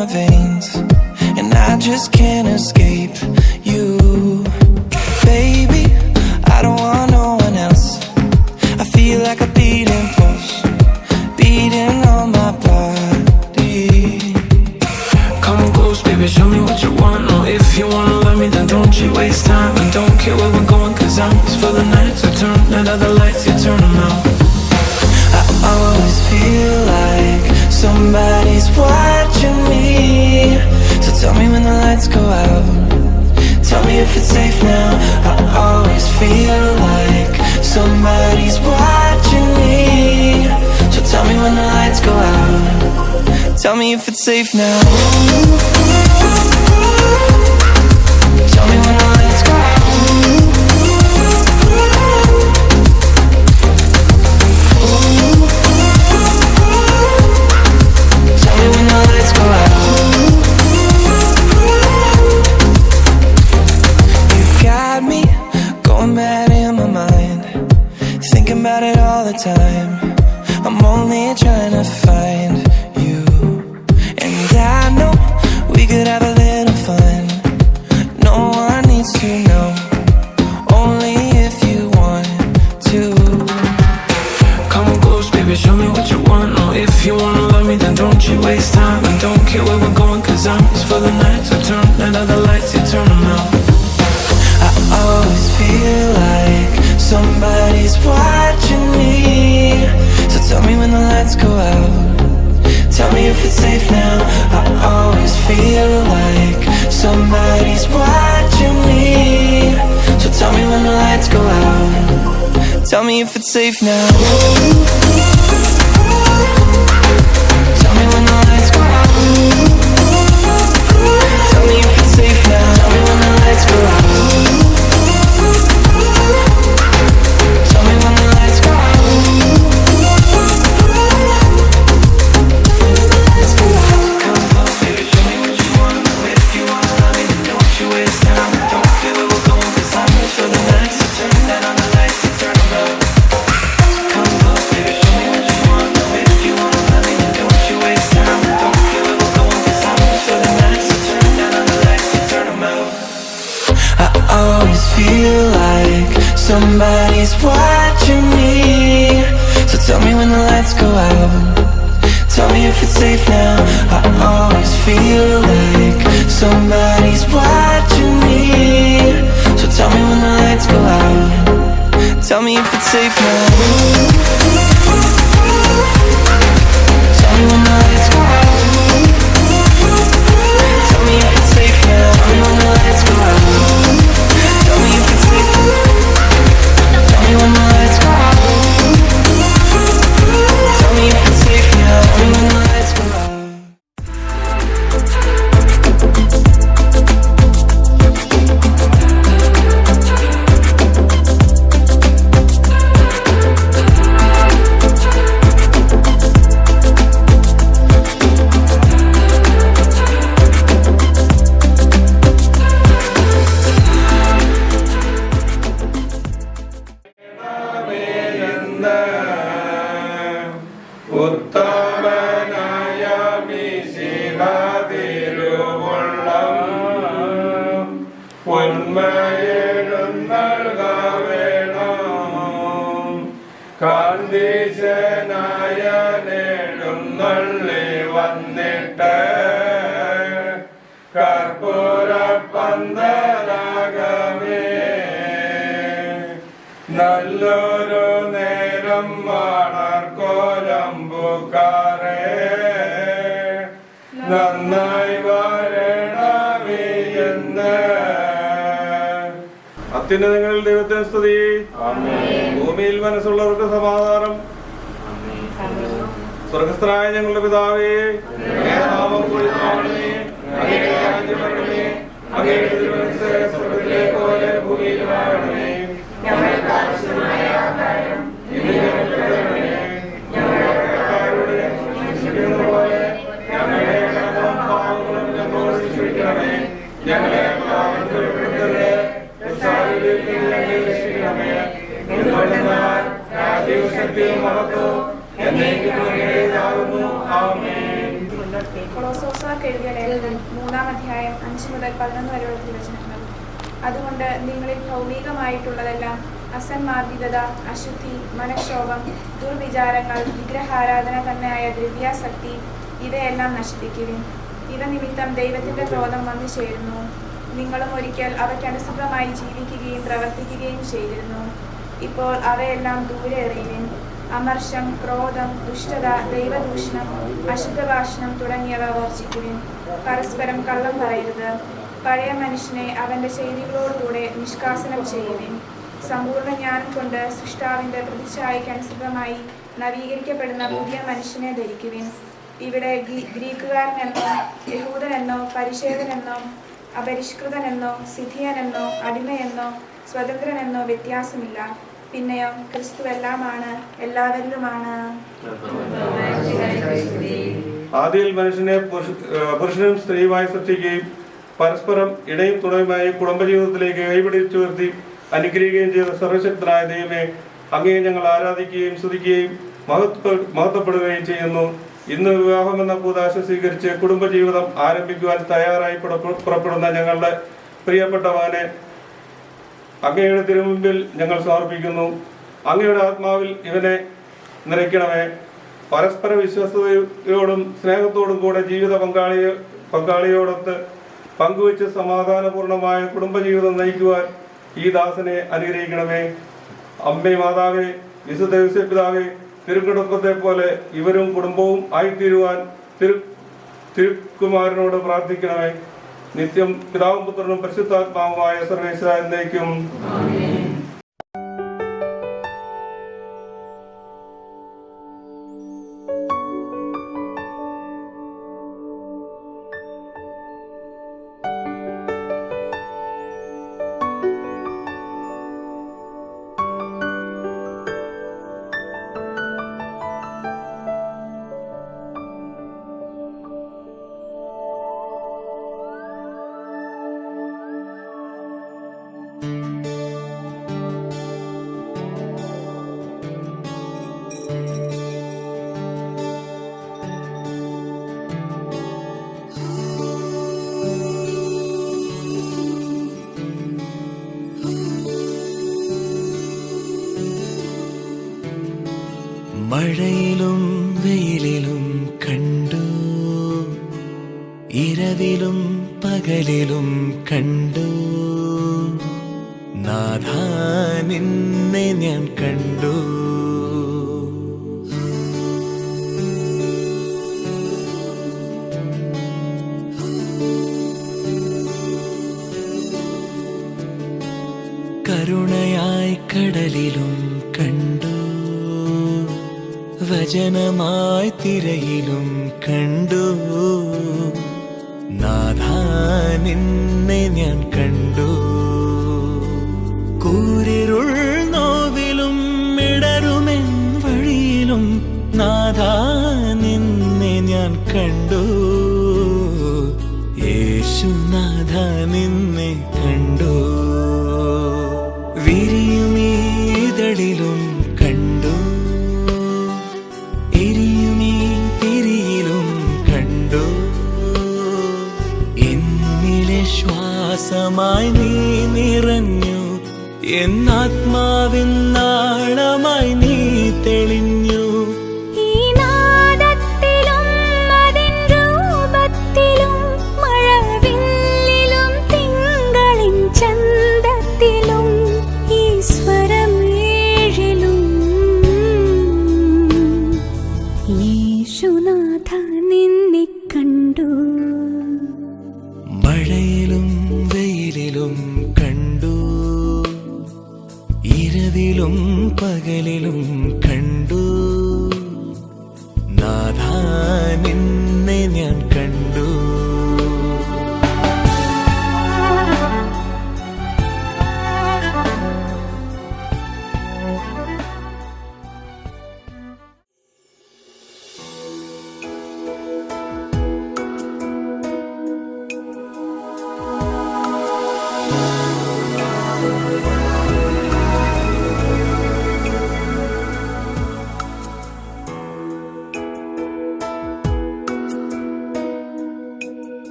my veins, and I just can't escape you. Baby, I don't want no one else. I feel like a beating pulse, beating on my body. Come close, baby, show me what you want. Oh, if you wanna love me, then don't you waste time. And don't care where we're going, cause I'm just for the night. So turn that other lights, you turn them out. I always feel like somebody's watching me. So tell me when the lights go out, tell me if it's safe now. I always feel like somebody's watching me. So tell me when the lights go out, tell me if it's safe now. Tell me when the lights go out. Tell me when the lights go out. You've got me going mad in my mind, thinking about it all the time. I'm only trying to find you, and I know we could have a little fun. No one needs to know, only if you want to. Come close, baby, show me what you want. Oh, if you wanna love me, then don't you waste time. And don't care where we're going, cause I'm just for the night. So turn that other lights, you turn them out. I always feel like somebody's watching me. So tell me when the lights go out, tell me if it's safe now. I always feel like somebody's watching me. So tell me when the lights go out, tell me if it's safe now. Tell me when the lights go out, tell me if it's safe now. Tell me when the lights go out, tell me when the lights go out. Come close, baby, show me what you want. If you wanna love me, then don't you waste time. Don't care where we're going, cause I'm here for the night. So turn that on the lights and turn them out. Come close, baby, show me what you want. If you wanna love me, then don't you waste time. Don't care where we're going, cause I'm here for the night. So turn that on the lights and turn them out. I always feel like somebody's watching me. So tell me when the lights go out, tell me if it's safe now. I always feel like somebody's watching me. So tell me when the lights go out, tell me if it's safe now. Tell me when the lights go out, tell me if it's safe now. Tell me when the lights go out, tell me if it's safe. Tell me when the lights go out, tell me if it's safe now. Tell me when the lights go out. ഉത്തമനായ മിശിഹാതിരുവുള്ളം ഉന്മയെഴുന്നള്ളുകവേണം. കാന്തീശനായ നെടുന്നള്ളി വന്നിട്ട് കർപ്പൂര പന്തരാഗമേ. നല്ലൊരു നേരം മണർക്കോലമ്പുകാരെ നന്നായി വരണമേ എന്ന്. അത്യുന്നതങ്ങളിൽ ദൈവത്തിന് സ്തുതി. ഭൂമിയിൽ മനസ്സുള്ളവർക്ക് സമാധാനം. സ്വർഗസ്ഥനായ ഞങ്ങളുടെ പിതാവേ, നാമം പൂജിതമാകണമേ, അങ്ങയുടെ രാജ്യം വരണമേ, അങ്ങയുടെ തിരുമനസ്സ് സ്വർഗ്ഗത്തിലെ പോലെ ഭൂമിയിലുമാകണമേ. ഞങ്ങൾക്ക് ആവശ്യമായ ആഹാരം ഇന്ന് ഞങ്ങൾക്ക് തരണമേ. ഞങ്ങളുടെ കടക്കാരോട് ക്ഷമിക്കുന്നത് പോലെ ഞങ്ങളുടെ കടങ്ങളും പാപങ്ങളും ഞങ്ങളോട് ക്ഷമിക്കണമേ. ഞങ്ങളെ പാപത്തിൽ ഉൾപ്പെടുത്തരുത്, ദുഷ്ടാരൂപിയിൽ നിന്ന് ഞങ്ങളെ രക്ഷിക്കണമേ. എന്തുകൊണ്ടെന്നാൽ രാജ്യവും ശക്തിയും മഹത്വവും എന്നേക്കും അങ്ങയുടേതാകുന്നു. ആമേൻ. Colossos റോമക്കാർക്ക് എഴുതിയ ലേഖനം 3-ാം അധ്യായം 5 മുതൽ 11 വരെയുള്ള തിരുവചനങ്ങൾ. അതുകൊണ്ട് നിങ്ങളിൽ ഭൗമികമായിട്ടുള്ളതെല്ലാം അസന്മാർഗികത, അശുദ്ധി, മനഃക്ഷോഭം, ദുർവിചാരങ്ങൾ, വിഗ്രഹാരാധന തന്നെയായ ദ്രവ്യാസക്തി ഇവയെല്ലാം നശിപ്പിക്കുവിൻ. ഇവ നിമിത്തം ദൈവത്തിന്റെ ക്രോധം വന്നു ചേരുന്നു. നിങ്ങളും ഒരിക്കൽ അവയ്ക്കനുസൃതമായി ജീവിക്കുകയും പ്രവർത്തിക്കുകയും ചെയ്തിരുന്നു. ഇപ്പോൾ അവയെല്ലാം ദൂരെ എറിയുവിൻ. അമർഷം, ക്രോധം, ദുഷ്ടത, ദൈവദൂഷണം, അശുദ്ധഭാഷണം തുടങ്ങിയവ വർജിക്കുവിൻ. പരസ്പരം കള്ളം പറയരുത്. പഴയ മനുഷ്യനെ അവന്റെ ചെയ്തികളോടുകൂടെ നിഷ്കാസനം ചെയ്യുവിൻ. സമ്പൂർണ്ണ ജ്ഞാനം കൊണ്ട് സൃഷ്ടാവിന്റെ പ്രതിച്ഛായയ്ക്കനുസൃതമായി നവീകരിക്കപ്പെടുന്ന പുതിയ മനുഷ്യനെ ധരിക്കുവിൻ. ഇവിടെ ഗ്രീക്കുകാരനെന്നോ യഹൂദനെന്നോ പരിച്ഛേദനെന്നോ അപരിഷ്കൃതനെന്നോ സിഥിയനെന്നോ അടിമയെന്നോ സ്വതന്ത്രനെന്നോ വ്യത്യാസമില്ല. പിന്നെയോ ക്രിസ്തു എല്ലാമാണ്, എല്ലാവരിലുമാണ്. ആദിയിൽ മനുഷ്യനെ പുരുഷനും സ്ത്രീയുമായി സൃഷ്ടിക്കുകയും പരസ്പരം ഇടയും തുണയുമായി കുടുംബജീവിതത്തിലേക്ക് കൈപിടിച്ചു വരുത്തി അനുഗ്രഹിക്കുകയും ചെയ്ത സർവശക്തനായ ദൈവമേ, അങ്ങയെ ഞങ്ങൾ ആരാധിക്കുകയും സ്തുതിക്കുകയും മഹത്വപ്പെടുകയും ചെയ്യുന്നു. ഇന്ന് വിവാഹമെന്ന കൂദാശ സ്വീകരിച്ച് കുടുംബജീവിതം ആരംഭിക്കുവാൻ തയ്യാറായി പുറപ്പെടുന്ന ഞങ്ങളുടെ പ്രിയപ്പെട്ട മകനെ അങ്ങയുടെ തിരുമുമ്പിൽ ഞങ്ങൾ സമർപ്പിക്കുന്നു. അങ്ങയുടെ ആത്മാവിൽ ഇവനെ നിറയ്ക്കണമേ. പരസ്പര വിശ്വസ്തയോടും സ്നേഹത്തോടും കൂടെ ജീവിത പങ്കാളിയോടൊത്ത് പങ്കുവെച്ച് സമാധാനപൂർണമായ കുടുംബജീവിതം നയിക്കുവാൻ ഈ ദാസനെ അനുഗ്രഹിക്കണമേ. അമ്മേ, മാതാവേ, വിശുദ്ധ യോസേപ്പിതാവേ, തിരുക്കുടുംബത്തെ പോലെ ഇവരും കുടുംബവും ആയിത്തീരുവാൻ തിരുക്കുമാരനോട് പ്രാർത്ഥിക്കണമേ. നിത്യം പിതാവും പുത്രനും പരിശുദ്ധാത്മാവുമായ സർവേശ്വര എന്നേക്കും. മഴയിലും വെയിലിലും കണ്ടു, ഇരവിലും പകലിലും കണ്ടു, നാഥാ നിന്നെ ഞാൻ കണ്ടു. കരുണയായി കടലിലും കണ്ടു, വചനമായി തിരയിലും കണ്ടു, നാഥാ നിന്നെ ഞാൻ കണ്ടു. കൂരിരുൾ നോവിലും ഇടരുമെൻ വഴിയിലും നാഥാ നിന്നെ ഞാൻ കണ്ടു. യേശുനാഥ നിന്നെ കണ്ടു. വിരിയുമീ ഇതളിലും കണ്ടു, എരിയുമീ തിരിയിലും കണ്ടു. എന്നിലെ ശ്വാസമായി നീ നിറഞ്ഞു, എന്നാത്മാവിൻ നാളമായി നീ തെളിഞ്ഞു. മഴയിലും വെയിലിലും കണ്ടു, ഇരവിലും പകലിലും കണ്ടു, നാഥാ നിന്നെ ഞാൻ കണ്ടു.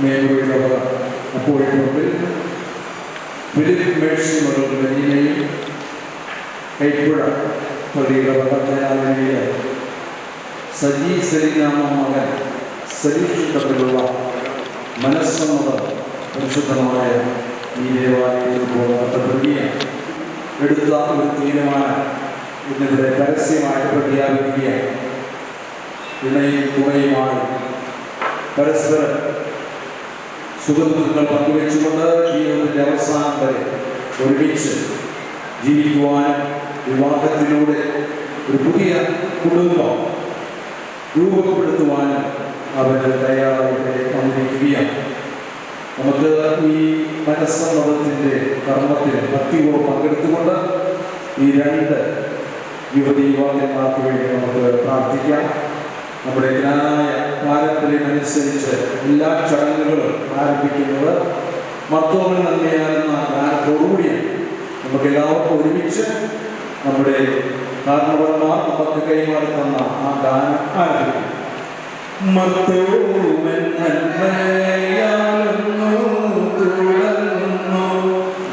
മേഖലയിലുള്ള അപ്പോഴും ഫിലിപ്പ് മേഴ്സി മറുപടിയും കൈപ്പുഴ പള്ളിയുടെ പട്ടയാലയിലെ സജി സലിനാമ മകൻ സലീഷ് തമ്മിലുള്ള മനസ്സമ്മതം പരിശുദ്ധമായ ഈ ദേവാലയത്തിൽ പോകുന്ന എടുത്ത ഒരു തീരുമാനം ഇന്നിവിടെ പരസ്യമായിട്ട് പ്രഖ്യാപിക്കുകയാണ്. ഇണയും തുണയുമായി പരസ്പരം സുഖദുഃഖങ്ങൾ പങ്കുവെച്ചുകൊണ്ട് ജീവിതത്തിൻ്റെ അവസാനം വരെ ഒരുമിച്ച് ജീവിക്കുവാനും വിവാഹത്തിലൂടെ ഒരു പുതിയ കുടുംബം രൂപപ്പെടുത്തുവാനും അവർ തയ്യാറായിട്ട് വന്നിരിക്കുകയാണ്. നമുക്ക് ഈ മനസ്സമ്മതത്തിൻ്റെ കർമ്മത്തിൽ ഭക്തിപൂർവ്വം പങ്കെടുത്തുകൊണ്ട് ഈ രണ്ട് യുവതീവാന്യന്മാർക്ക് വേണ്ടി നമുക്ക് പ്രാർത്ഥിക്കാം. നമ്മുടെ ജ്ഞാനായ പാരമ്പര്യമനുസരിച്ച് എല്ലാ ചടങ്ങുകളും ആരംഭിക്കുന്നത് മർത്തോമൻ നന്മയാകുന്ന ഗാനത്തോടുകൂടിയാണ്. നമുക്ക് എല്ലാവർക്കും ഒരുമിച്ച് നമ്മുടെ കാരണവന്മാർ നമുക്ക് കൈമാറി തന്ന ആ ഗാനം ആരംഭിക്കും. മർത്തോമൻ നന്മയാകുന്നു തുടങ്ങുന്നു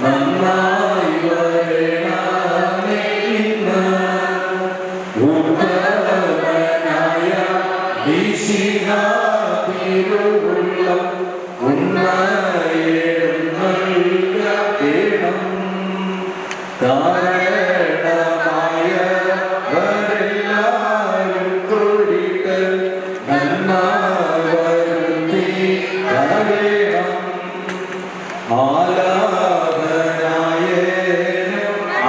നന്നായി വരണമേ ഇന്ന് ഉത്തമനായ ദിശിഹാതിരുവുള്ളം ഉന്നയേണം നൽകണം കാരണമായ വരെല്ലാവരും കൂടിയിട്ട് നന്മ വരുത്തി തരേണം ആലാപനായ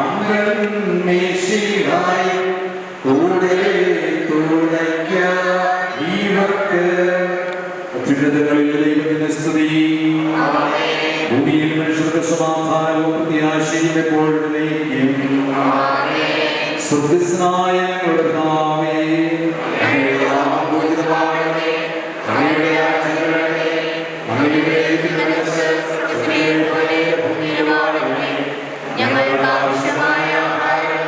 അമ്പൻ മേശിഹായി കൂടെ തുണയ്ക്ക ഇവർക്ക് അത്യുന്നതങ്ങളിൽ ദൈവത്തിന്റെ സ്തുതി. ഭൂമിയിൽ മനുഷ്യർക്ക് സമാധാനവും പ്രത്യാശയും എപ്പോഴും നയിക്കും. സ്വർഗ്ഗസ്ഥനായ ഞങ്ങളുടെ പിതാവേ, അങ്ങയുടെ നാമം പൂജിതമാകണമേ. അങ്ങയുടെ രാജ്യം വരണമേ. അങ്ങയുടെ തിരുമനസ്സ് സ്വർഗ്ഗത്തിലെപ്പോലെ ഭൂമിയിലുമാകണമേ. ഞങ്ങൾക്ക് ആവശ്യമായ ആഹാരം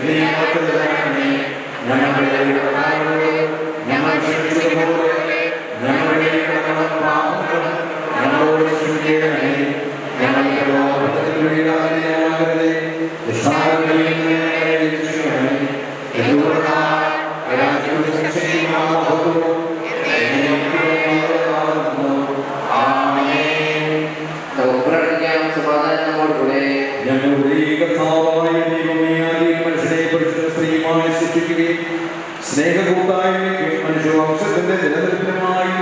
ഇന്ന് ഞങ്ങൾക്ക് തരണമേ. ഞങ്ങളുടെ കടക്കാരോട് ഞങ്ങൾ ക്ഷമിച്ചതുപോലെ ഞങ്ങളുടെ കടങ്ങളും പാപങ്ങളും ഞങ്ങളോട് ക്ഷമിക്കണമേ. ഞങ്ങളുടെ ലോകത്തിൽ വീഴാതിരിക്കരുതേ. ദുഷ്ടാരൂപിയിൽ നിന്ന് ഞങ്ങളെ രക്ഷിക്കണമേ. എന്തുകൊണ്ടാൽ രാജ്യവും ശക്തിയും മഹത്വവും എന്നേക്കുമുള്ളതാകുന്നു. ആമേൻ. നമുക്ക് പ്രാർത്ഥിക്കാം. സമാധാനം നമ്മോടുകൂടെ. ഞങ്ങളുടെ കർത്താവായ ദൈവമേ, ആദ്യം മനുഷ്യനെ പരിശുദ്ധ സ്ത്രീയുമായി സൃഷ്ടിക്കുകയും സ്നേഹകൂട്ടായ്മയ്ക്ക് മനുഷ്യവംശത്തിന്റെ നിലനിൽപ്പിനുമായി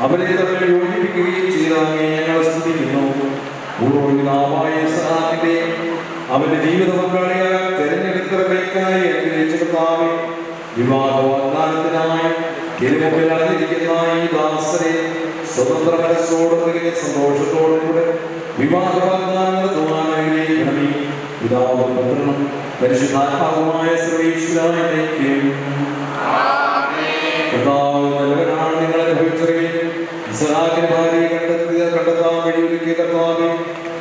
അവരെ തമ്മിൽ യോജിപ്പിക്കുകയും ചെയ്താങ്ങേ ഞങ്ങൾ സ്തുതിക്കുന്നു. പൂർവ്വപിതാവായ ഇസ്ഹാക്കിന്റെയും അവന്റെ ജീവിത പങ്കാളിയായ തെരഞ്ഞെടുത്ത റബേക്കായെ അനുഗ്രഹിച്ച കർത്താവേ, വിവാഹ വാഗ്ദാനത്തിനായി തിരുമുമ്പിൽ അണിഞ്ഞിരിക്കുന്ന ഈ ദാസരെ സ്വതന്ത്ര മനസ്സോടും സന്തോഷത്തോടും കൂടെ വിവാഹ വാഗ്ദാനം നടത്തുവാനാഗ്രഹിക്കണമേ. പിതാവും പുത്രനും പരിശുദ്ധാത്മാവുമായ സർവ്വേശ്വരനേക്കും കർത്താവ് നല്ലവനാണ്. നിങ്ങൾ അനുഭവിച്ചറിയും ഇസ്ഹാക്കിന്റെ ഭാര്യയെ കണ്ടെത്താൻ വഴിയൊരുക്കിയ കർത്താവേ,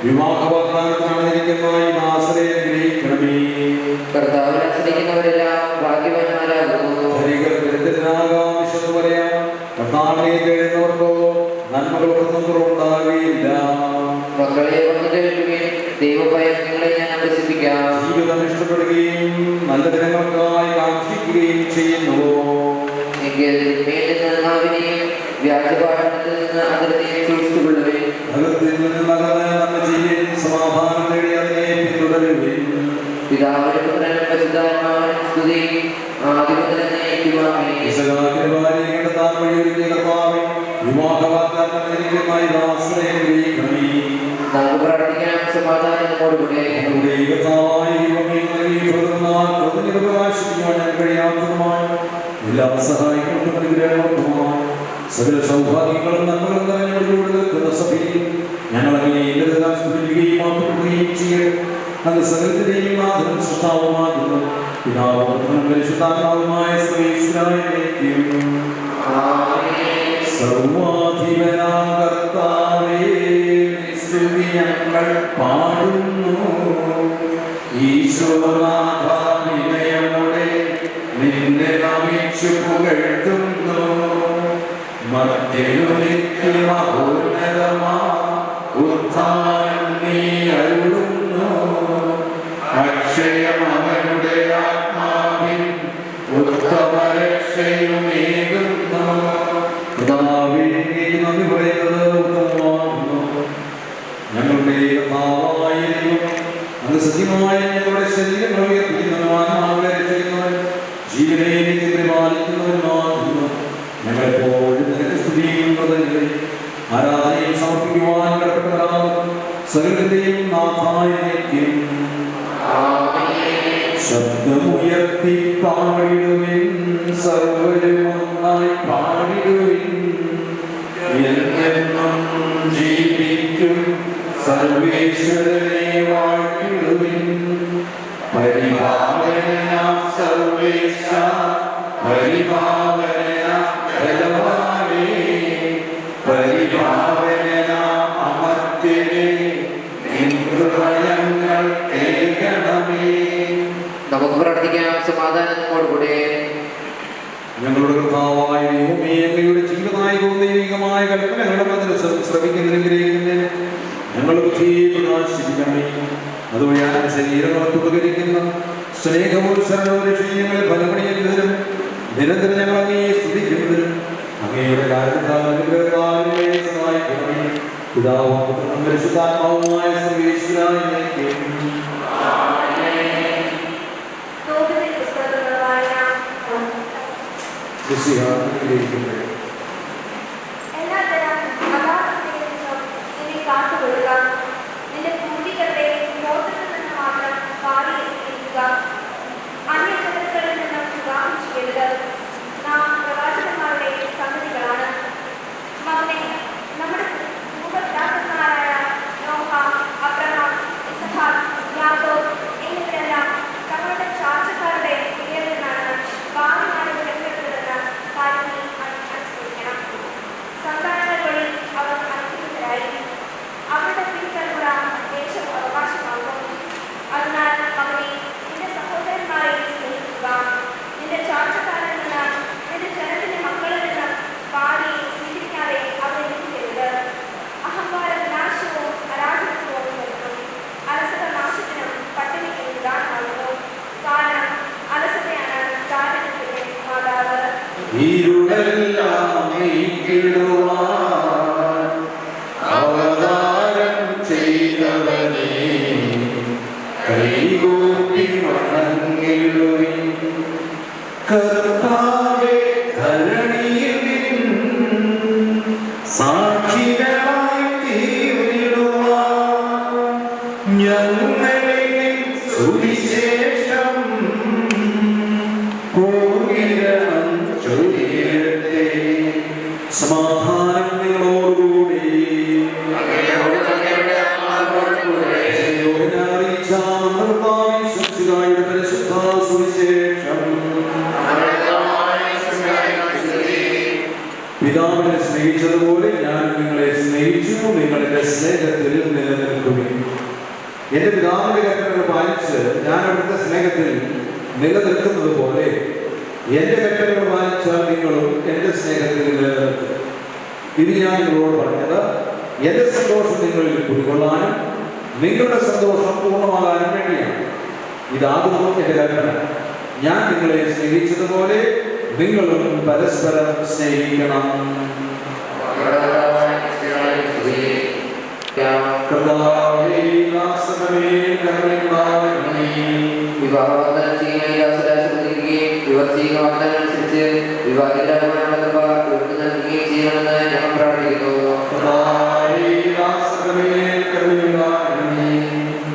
വിവാഹ വാഗ്ദാനത്തിനായിരിക്കുന്ന ഈ ദാസരെ അനുഗ്രഹിക്കണമേ. കർത്താവിനെ അനുസരിക്കുന്നവരെല്ലാം ഭാഗ്യവാന്മാരാകുന്നു. വിശന്ന് പറയാം, കർത്താവിനെ തേടുന്നവർക്കോ നന്മകളൊന്നും കുറവുണ്ടാകുകയില്ല. മക്കളെ വന്നു കേൾക്കുകയും ദൈവഭയം നിങ്ങളെ ഞാൻ അഭ്യസിപ്പിക്കാം. ജീവിതം ഇഷ്ടപ്പെടുകയും നല്ല ദിനങ്ങൾക്കായി കാക്ഷിക്കുകയും ചെയ്യുന്നുവോ എങ്കിൽ മേലിൽ നിന്ന് നാവിനെയും വ്യാജഭാഷണത്തിൽ നിന്ന് അതിർത്തിയെ സൂക്ഷിച്ചുകൊള്ളുവേ. ഭഗത്തിൽ നിന്ന് നന്മ ചെയ്യും, സമാധാനം നേടി അതിനെ പിന്തുടരുവിൻ. പിതാവിനും പുത്രനും പരിശുദ്ധാത്മാവിനും സ്തുതി. ആദ്യം മുതൽ എന്നേക്കും ആമേൻ. ഇസ്ഹാക്കിന്റെ ഭാര്യയെ കണ്ടെത്താൻ വഴിയൊരുക്കിയ കർത്താവേ, വിവാഹ വാഗ്ദാനം നൽകിയ ദാസരെ അനുഗ്രഹിക്കണമേ. നമുക്ക് പ്രാർത്ഥിക്കാം. സമാധാനം നമ്മോടുകൂടെ. ഞങ്ങളുടെ കർത്താവായ ദൈവമേ, അങ്ങയുടെ പ്രകാശിക്കുവാൻ കഴിയാത്തതുമായ എല്ലാ സഹായങ്ങൾക്കും അനുഗ്രഹങ്ങൾക്കുമായി സകല സൗഭാഗ്യങ്ങളും നന്മകളും നിറഞ്ഞോടുകൂടി നിൽക്കുന്ന സഭയിൽ ഞങ്ങൾ അങ്ങനെ സ്തുതിക്കുകയും മാറ്റുകയും ചെയ്യണം. അത് സകലത്തിന്റെയും നാഥനും സൃഷ്ടാവുമാകുന്നു. പിതാവും പുത്രനും പരിശുദ്ധാത്മാവുമായ സർവ്വേശ്വരനേക്കും സർവ്വാധിപനാം കർത്താവേ, സ്തുതി ഞങ്ങൾ പാടുന്നു. ഈശോനാഥ വിനയമോടെ നിന്നെ നമിച്ചു പുകഴ്ത്തുന്നു. മധ്യയുനിത്യമഹോന്നതമാ ഉത്ഥാനം നീ അരുളുന്നു. അക്ഷയമവനുടെ ആത്മാവിൻ ഉത്തമരക്ഷയുമേകുന്നു. പിതാവേ, നന്ദി പറയുന്നത് ഉത്തമമാകുന്നു. ഞങ്ങളുടെ കർത്താവായ ദൈവം, അങ്ങ് സത്യമായ ഞങ്ങളുടെ ശരീരങ്ങൾ ഉയർപ്പിക്കുന്നവനും ആത്മാക്കളെ രക്ഷിക്കുന്നവൻ ജീവനെ പരിപാലിക്കുന്നവനുമാകുന്നു. ഞങ്ങളെപ്പോഴും നിനക്ക് സ്തുതിയും ആരാധനയും സമർപ്പിക്കുവാൻ കടപ്പെട്ടവരാകും. സകലത്തിന്റെയും നാഥായിരിക്കും. ശബ്ദമുയർത്തി പാടിടുവിൻ, സർവരും ഒന്നായി പാടിടുവിൻ. എന്നെന്നും ജീവിക്കും സർവേശ്വരനെ വാഴ്ത്തിടുവിൻ. പരിപാലനാം സർവേശ, പരിപാലനാം ബലവാനേ, പരിപാലനാം അമർത്യനേ, നിൻ ഹൃദയങ്ങൾ കേൾക്കണമേ. നമുക്ക് പ്രാർത്ഥിക്കാം. സമാധാനത്തോടുകൂടെ ഞങ്ങളുടെ കർത്താവായ ദൈവമേ, അങ്ങയുടെ ജീവനായകവും ദൈവികമായ കൽപ്പനകളുടെ മധ്യത്തിൽ ശ്രമിക്കുന്നതിനും ഗ്രഹിക്കുന്നതിന് ഞങ്ങളുടെ ബുദ്ധിയെ പ്രകാശിപ്പിക്കണമേ. അതുവഴി ആ ശരീരങ്ങൾക്ക് ഉപകരിക്കുന്ന സ്നേഹോത്സരവും രക്ഷീയങ്ങളെ ഫലമണിയുന്നതിനും നിരന്തരം ഞങ്ങൾ അങ്ങയെ സ്തുതിക്കുന്നതിനും അങ്ങയുടെ കാര്യത്താലെ സഹായിക്കണമേ. പിതാവും പുത്രനും പരിശുദ്ധാത്മാവുമായ സർവേശ്വരായ അവതാരം ചെയ്തവനെ കൈകൂപ്പി വണങ്ങിടുവിൻ. കർത്താവേ, ധരണിയിൽ സാക്ഷികളായി തീർന്നിടുവാൻ ഞങ്ങളെ സുവിശേഷം പൂർവിരണം ചൊല്ലിയിടട്ടെ. സമാധാനം നിങ്ങളോടുകൂടി. പരിശുദ്ധ സുവിശേഷം പിതാവിനെ സ്നേഹിച്ചതുപോലെ ഞാൻ നിങ്ങളെ സ്നേഹിച്ചു. നിങ്ങളുടെ സ്നേഹത്തിൽ നിലനിൽക്കുകയും എന്റെ പിതാവിന്റെ കൽപ്പനകൾ പാലിച്ച് ഞാൻ അവിടുത്തെ സ്നേഹത്തിൽ നിലനിൽക്കുന്നത് പോലെ എന്റെ കൽപ്പനകൾ പാലിച്ചാൽ നിങ്ങളും എന്റെ സ്നേഹത്തിൽ നിലനിൽക്കും. ഇത് ഞാൻ നിങ്ങളോട് പറഞ്ഞത് എന്റെ സന്തോഷം നിങ്ങളിൽ കുടികൊള്ളാനും നിങ്ങളുടെ സന്തോഷം പൂർണ്ണമാകാനും വേണ്ടിയാണ്. ഇതാകുന്നു എന്റെ കൽപ്പന. ഞാൻ നിങ്ങളെ സ്നേഹിച്ചതുപോലെ നിങ്ങളും പരസ്പരം സ്നേഹിക്കണം.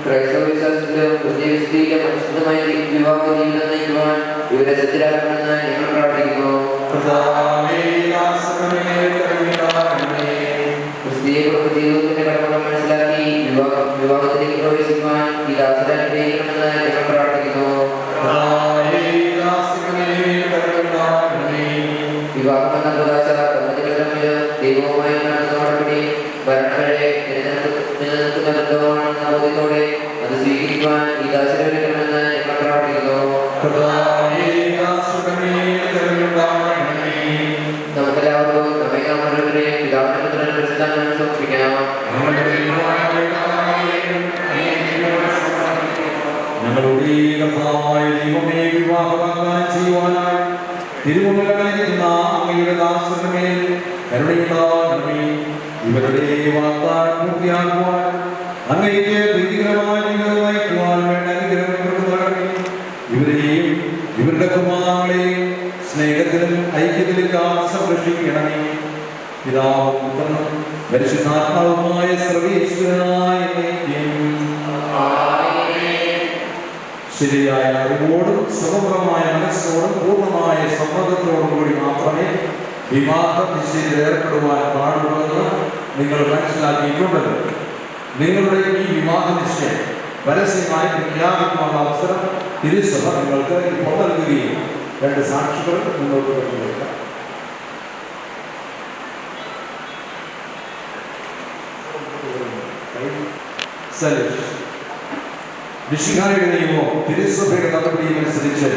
ക്രൈസ്തവ വിശ്വാസത്തിലും പരിശുദ്ധമായ വിവാഹ ജീവിതം നയിക്കുവാൻ ഇവരെ സജ്ജരാക്കണമെന്ന് ഞങ്ങൾ പ്രാർത്ഥിക്കുന്നു. ക്രിസ്തീയ കുടുംബ ജീവിതത്തിന്റെ കടമകൾ മനസ്സിലാക്കി വിവാഹത്തിലേക്ക് പ്രവേശിക്കുവാൻ ഈ ദാസരെ അനുഗ്രഹിക്കണമെന്ന് ഞങ്ങൾ പ്രാർത്ഥിക്കുന്നു. വിവാഹം എന്ന പ്രകാശ ദമ്പതികളുടെ തമ്മിൽ ദൈവവുമായി നടത്തുന്നതോടുകൂടി ഭരണങ്ങളെ നിലനിൽക്കുന്ന ബന്ധമാണെന്ന ബോധ്യത്തോടെ അത് സ്വീകരിക്കുവാൻ ഈ ദാസരെ ഒരുക്കണമെന്ന് ഞങ്ങൾ പ്രാർത്ഥിക്കുന്നു. നമുക്കെല്ലാവർക്കും നമ്മെ തന്നെ സമർപ്പിക്കാം. ഞങ്ങളുടെ കർത്താവായ ദൈവമേ, വിവാഹ വാഗ്ദാനം ചെയ്യുവാനായി തിരുമുമ്പിലായിരിക്കുന്ന അങ്ങയുടെ ദാസരുടെ മേൽ കരുണയുണ്ടാകണമേ. ഇവരുടെ വാഗ്ദാനം പൂർത്തിയാക്കുവാൻ അങ്ങേക്ക് പ്രീതികരമായ ജീവിതം നയിക്കുവാൻ വേണ്ട അനുഗ്രഹം ഇവർക്ക് നൽകണമേ. ഇവരെയും ഇവരുടെ കുമാരങ്ങളെയും സ്നേഹത്തിലും ഐക്യത്തിലും സംരക്ഷിക്കണമേ. പിതാവും പുത്രനും പരിശുദ്ധാത്മാവുമായ സർവ്വേശ്വരനായ ശരിയായ അറിവോടും സ്വതന്ത്രമായ മനസ്സോടും പൂർണ്ണമായ സമ്മതത്തോടും കൂടി മാത്രമേ വിവാഹ നിശ്ചയത്തിൽ ഏർപ്പെടുവാൻ പാടുള്ളതെന്ന് നിങ്ങൾ മനസ്സിലാക്കിയിട്ടുണ്ടല്ലോ. നിങ്ങളുടെ ഈ വിവാഹ നിശ്ചയം പരസ്യമായി പ്രഖ്യാപിക്കുവാനുള്ള അവസരം തിരുസഭ നിങ്ങൾക്ക് ഇപ്പോൾ നൽകുകയും രണ്ട് സാക്ഷികൾ മുന്നോട്ട് കൊണ്ടുവയ്ക്കാം. മിശിഹായുടെ നിയമവും തിരുസഭയുടെ നടപടിയും അനുസരിച്ച്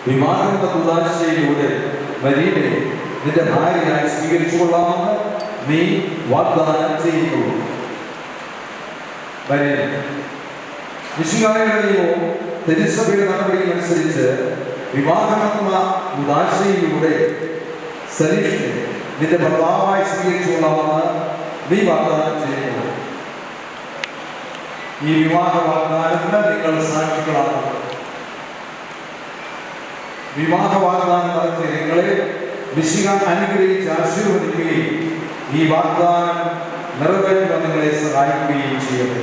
വിവാഹമെന്ന കൂദാശയിലൂടെ മരീനെ നിന്റെ ഭാര്യയായി സ്വീകരിച്ചു കൊള്ളാമെന്ന് നീ വാഗ്ദാനം ചെയ്യുന്നു. മിശിഹായുടെ നിയമവും തിരുസഭയുടെ നടപടിയും അനുസരിച്ച് വിവാഹമെന്ന കൂദാശയിലൂടെ സലീഷിനെ നിന്റെ ഭർത്താവായി സ്വീകരിച്ചു കൊള്ളാമെന്ന് നീ വാഗ്ദാനം ചെയ്യുന്നു. ഈ വിവാഹ വാഗ്ദാനത്തിന് നിങ്ങൾ സാക്ഷികളാണ്. വിവാഹ വാഗ്ദാനം നടത്തിയ നിങ്ങളെ മിശിഹ അനുഗ്രഹിച്ച് ആശീർവദിക്കുകയും ഈ വാഗ്ദാനം നിറവേറ്റാൻ നിങ്ങളെ സഹായിക്കുകയും ചെയ്യുന്നു.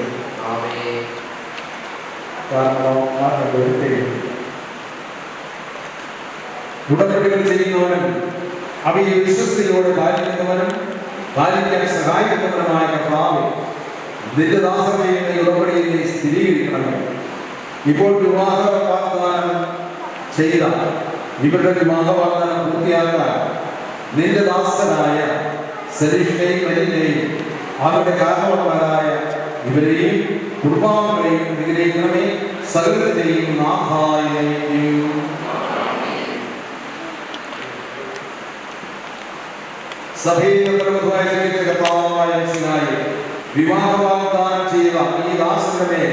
ഉടമ്പടികൾ ചെയ്യുന്നവനും അവയെ വിശ്വസ്തയോടെ പാലിക്കുന്നവനും പാലിക്കാൻ സഹായിക്കുന്നവനുമായ കർത്താവേ, നിന്റെ ദാസനെയും ഉടമ്പടിയെ സ്ഥിരീകരിക്കണമേ. ഇപ്പോൾ വിവാഹ വാഗ്ദാനം ചെയ്ത ഇവരുടെ വിവാഹ വാഗ്ദാനം പൂർത്തിയാക്കാൻ നിന്റെ ദാസനായ സലീഷിനെയും മരിനെയും അവരുടെ കാരണവന്മാരായ ഇവരെയും കുടുംബാംഗങ്ങളെയും അനുഗ്രഹിക്കണമേ. സകലത്തിന്റെയും നാഥായെയും സഭയിൽ വിവാഹ വാഗ്ദാനം ചെയ്ത ഈ ദാസന്റെ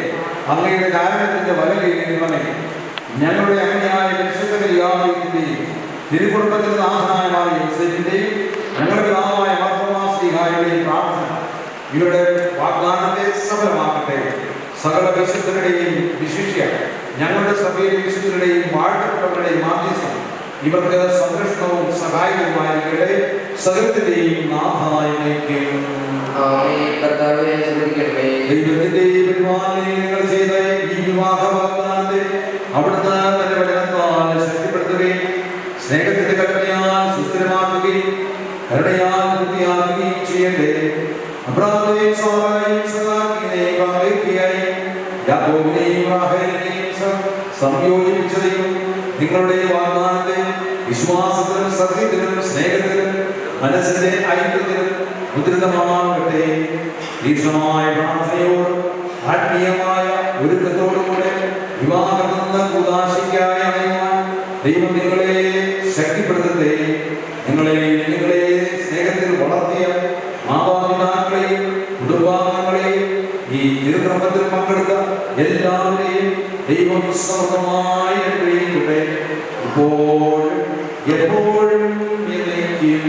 അങ്ങയുടെ കാരണത്തിന്റെ വലകീരണമേ. ഞങ്ങളുടെ അമ്മയായ പരിശുദ്ധയാമത്തിന്റെയും തിരുകുടുംബത്തിന്റെ നാഥനായ യോസേഫിന്റെയും ഞങ്ങളുടെ പിതാവായ മാർത്തോമാസ്ലീഹായുടെയും പ്രാർത്ഥന ഇവരുടെ വാഗ്ദാനത്തെ സഫലമാക്കട്ടെ. സകല വിശുദ്ധരുടെയും വിശിഷ്യ ഞങ്ങളുടെ സഭയിലെ വിശുദ്ധരുടെയും വാഴ്ത്തപ്പെട്ടവരുടെയും മാധ്യസ്ഥം ഇവർക്ക് സംരക്ഷണവും സഹായവുമായിരിക്കട്ടെ. സകലത്തിന്റെയും നാഥായിരിക്കും. ദൈവത്തിന്റെ പരിപാലനങ്ങൾ ചെയ്ത ഈ വിവാഹ വാഗ്ദാനത്തെ അവിടുന്ന് തന്റെ വചനത്താൽ ശക്തിപ്പെടുത്തുകയും സ്നേഹത്തിന്റെ കൽപ്പനയാൽ സുസ്ഥിരമാക്കുകയും കരുണയാൽ പൂർത്തിയാക്കുകയും ചെയ്യട്ടെ. അബ്രാഹാമിനെയും സാറായെയും സഖാക്കിനെയും യാക്കോബിനെയും യാക്കോബിനെയും റാഹേലിനെയും സംയോജിപ്പിച്ചതെയും നിങ്ങളുടെ വാഗ്ദാനത്തെ വിശ്വാസത്തിലും സത്യത്തിലും സ്നേഹത്തിലും മനസ്സിന്റെ ഐക്യത്തിലും മുദ്രിതമാകട്ടെ. തീക്ഷ്ണമായ പ്രാർത്ഥനയോടും ആത്മീയമായ ഒരുക്കത്തോടുകൂടെ വിവാഹമെന്ന കൂദാശയ്ക്കായി അറിയാൻ ദൈവം നിങ്ങളെ ശക്തിപ്പെടുത്തട്ടെ. നിങ്ങളെ സ്നേഹത്തിൽ വളർത്തിയ മാതാപിതാക്കളെയും കുടുംബാംഗങ്ങളെയും ഈ തിരുക്രമത്തിൽ പങ്കെടുത്ത എല്ലാവരെയും ദൈവം സമൃദ്ധമായി അനുഗ്രഹിക്കട്ടെ. ഇപ്പോഴും എപ്പോഴും എന്നേക്കും.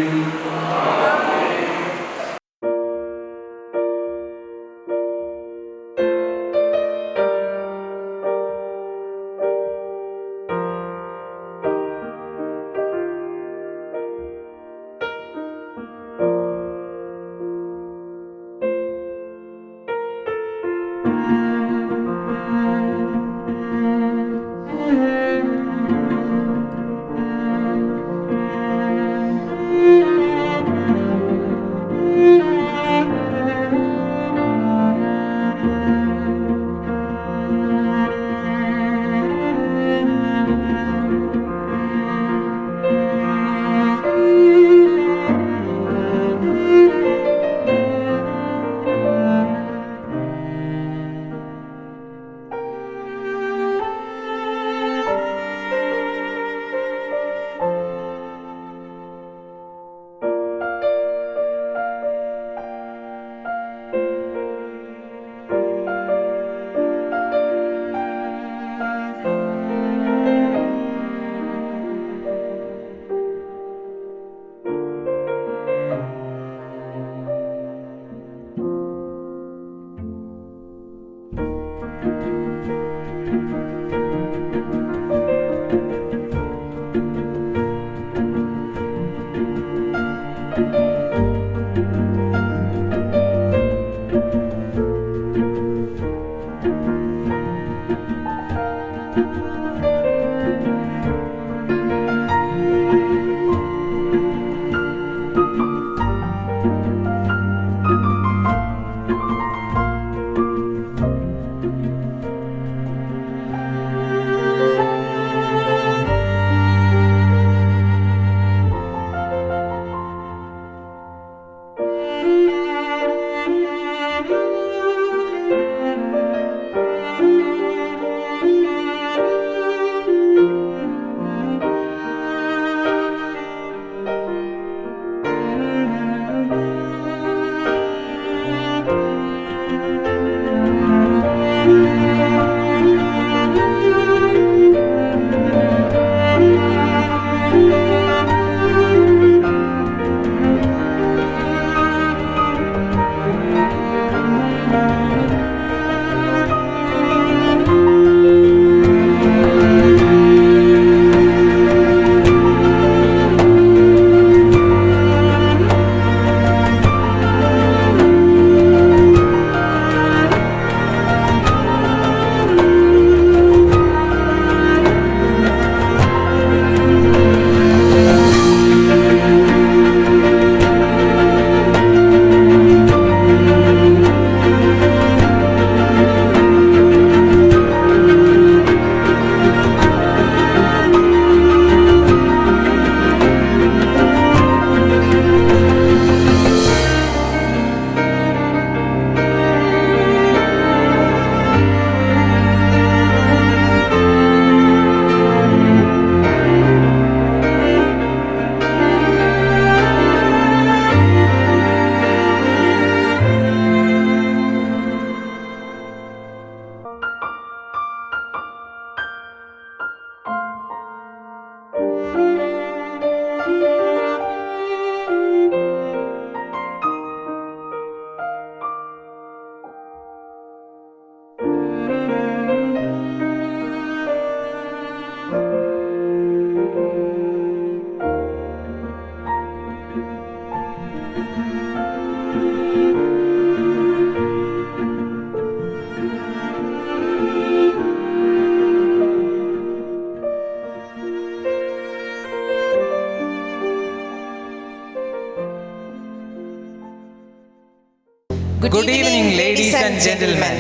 Good evening, ladies and gentlemen.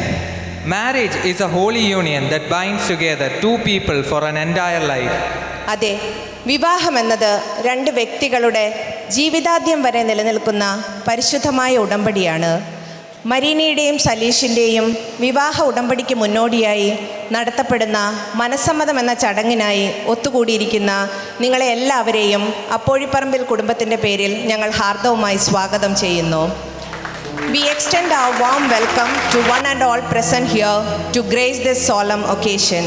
Marriage is a holy union that binds together two people for an entire life. അതെ, വിവാഹം എന്നത് രണ്ട് വ്യക്തികളുടെ ജീവിതാന്ത്യം വരെ നിലനിൽക്കുന്ന പരിശുദ്ധമായ ഉടമ്പടിയാണ്. മരീനയുടെയും സലീഷിൻ്റെയും വിവാഹ ഉടമ്പടിക്ക് മുന്നോടിയായി നടത്തപ്പെടുന്ന മനസ്സമ്മതം എന്ന ചടങ്ങിനായി ഒത്തുകൂടിയിരിക്കുന്ന നിങ്ങളെ എല്ലാവരെയും അപ്പോഴിപ്പറമ്പിൽ കുടുംബത്തിൻ്റെ പേരിൽ ഞങ്ങൾ ഹാർദവമായി സ്വാഗതം ചെയ്യുന്നു. We extend our warm welcome to one and all present here to grace this solemn occasion.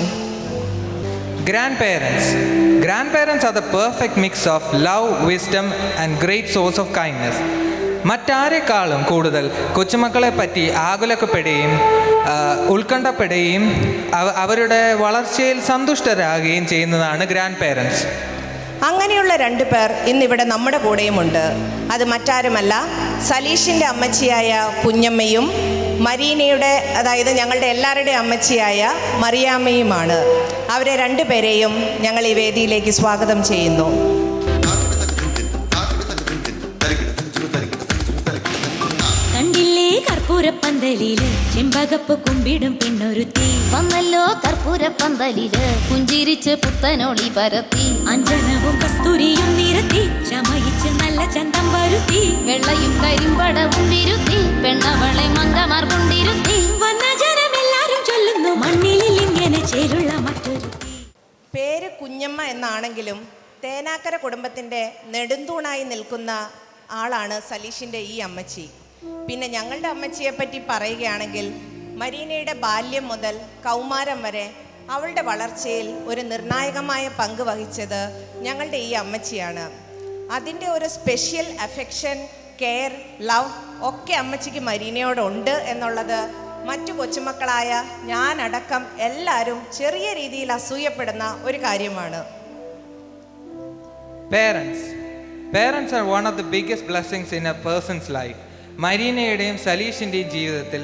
Grandparents are the perfect mix of love, wisdom and great source of kindness. മറ്റാരെക്കാളും കൂടുതൽ കൊച്ചുമക്കളെ പറ്റി ആകുലപ്പെടുകയും ഉത്കണ്ഠപ്പെടുകയും അവരുടെ വളർച്ചയിൽ സന്തുഷ്ടരാകുകയും ചെയ്യുന്നതാണ് ഗ്രാൻഡ് പേരൻസ്. അങ്ങനെയുള്ള രണ്ടു പേർ ഇന്നിവിടെ നമ്മുടെ കൂടെയുമുണ്ട്. അത് മറ്റാരുമല്ല, സലീഷിൻ്റെ അമ്മച്ചിയായ കുഞ്ഞമ്മയും മരീനയുടെ, അതായത് ഞങ്ങളുടെ എല്ലാവരുടെയും അമ്മച്ചിയായ മറിയാമ്മയുമാണ്. അവരെ രണ്ടുപേരെയും ഞങ്ങൾ ഈ വേദിയിലേക്ക് സ്വാഗതം ചെയ്യുന്നു. കണ്ടില്ലേ കർപ്പൂരപ്പന്തലില് ചെമ്പകപ്പ് കുമ്പിടും പെണ്ണൊരുത്തി വന്നല്ലോ കർപ്പൂരപ്പന്തലില് പുഞ്ചിരിച്ച് പുത്തനോളി പരത്തി അഞ്ജനവും കസ്തൂരിയും നിരത്തി ചമയിച്ച് നല്ല ചന്തം വരുത്തി വെള്ളയും കരിമ്പടവും വിരുത്തി പെണ്ണവളെ മങ്കമാർ കൊണ്ടിരുത്തി വന്ന ജനമെല്ലാരും ചൊല്ലുന്നു മണ്ണിലിൽ ഇങ്ങനെ ചേരുള്ള മറ്റൊരുത്തി. പേര് കുഞ്ഞമ്മ എന്നാണെങ്കിലും തേനാക്കര കുടുംബത്തിൻ്റെ നെടുന്തൂണായി നിൽക്കുന്ന ആളാണ് സലീഷിൻ്റെ ഈ അമ്മച്ചി. പിന്നെ ഞങ്ങളുടെ അമ്മച്ചിയെപ്പറ്റി പറയുകയാണെങ്കിൽ മരീനയുടെ ബാല്യം മുതൽ കൗമാരം വരെ അവളുടെ വളർച്ചയിൽ ഒരു നിർണായകമായ പങ്ക് വഹിച്ചത് ഞങ്ങളുടെ ഈ അമ്മച്ചിയാണ്. അതിൻ്റെ ഒരു സ്പെഷ്യൽ അഫെക്ഷൻ, കെയർ, ലവ് ഒക്കെ അമ്മച്ചിക്ക് മരീനയോടുണ്ട് എന്നുള്ളത് മറ്റു കൊച്ചുമക്കളായ ഞാനടക്കം എല്ലാവരും ചെറിയ രീതിയിൽ അസൂയപ്പെടുന്ന ഒരു കാര്യമാണ്. Parents are one of the biggest blessings in a person's life. മരീനയുടെയും സലീഷിൻ്റെയും ജീവിതത്തിൽ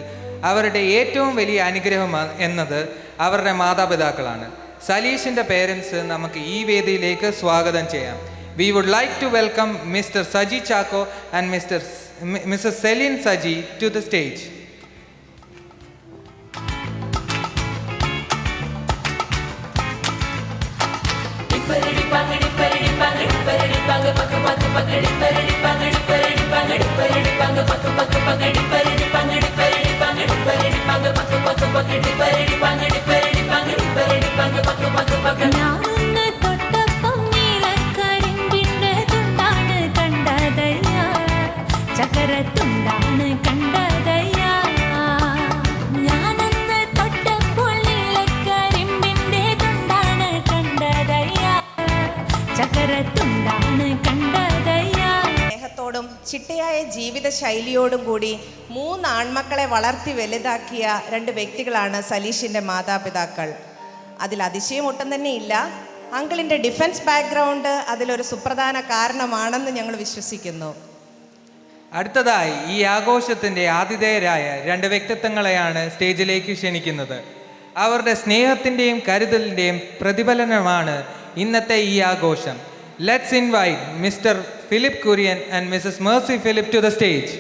അവരുടെ ഏറ്റവും വലിയ അനുഗ്രഹം എന്നത് അവരുടെ മാതാപിതാക്കളാണ്. സലീഷിൻ്റെ പേരൻസ് നമുക്ക് ഈ വേദിയിലേക്ക് സ്വാഗതം ചെയ്യാം. We would like to welcome Mr. Saji Chako and Mrs. Celine Saji to the stage. സ്നേഹത്തോടും ചിട്ടയായ ജീവിത ശൈലിയോടും കൂടി 3 ആൺമക്കളെ വളർത്തി വലുതാക്കിയ 2 വ്യക്തികളാണ് സലീഷിൻ്റെ മാതാപിതാക്കൾ. അതിൽ അതിശയം ഒട്ടും തന്നെ ഇല്ല. അങ്കിളിൻ്റെ ഡിഫൻസ് ബാക്ക്ഗ്രൗണ്ട് അതിലൊരു സുപ്രധാന കാരണമാണെന്ന് ഞങ്ങൾ വിശ്വസിക്കുന്നു. അടുത്തതായി ഈ ആഘോഷത്തിൻ്റെ ആതിഥേയരായ 2 വ്യക്തിത്വങ്ങളെയാണ് സ്റ്റേജിലേക്ക് ക്ഷണിക്കുന്നത്. അവരുടെ സ്നേഹത്തിൻ്റെയും കരുതലിൻ്റെയും പ്രതിഫലനമാണ് ഇന്നത്തെ ഈ ആഘോഷം. Let's invite Mr. Philip Kurian and Mrs. Mercy Philip to the stage.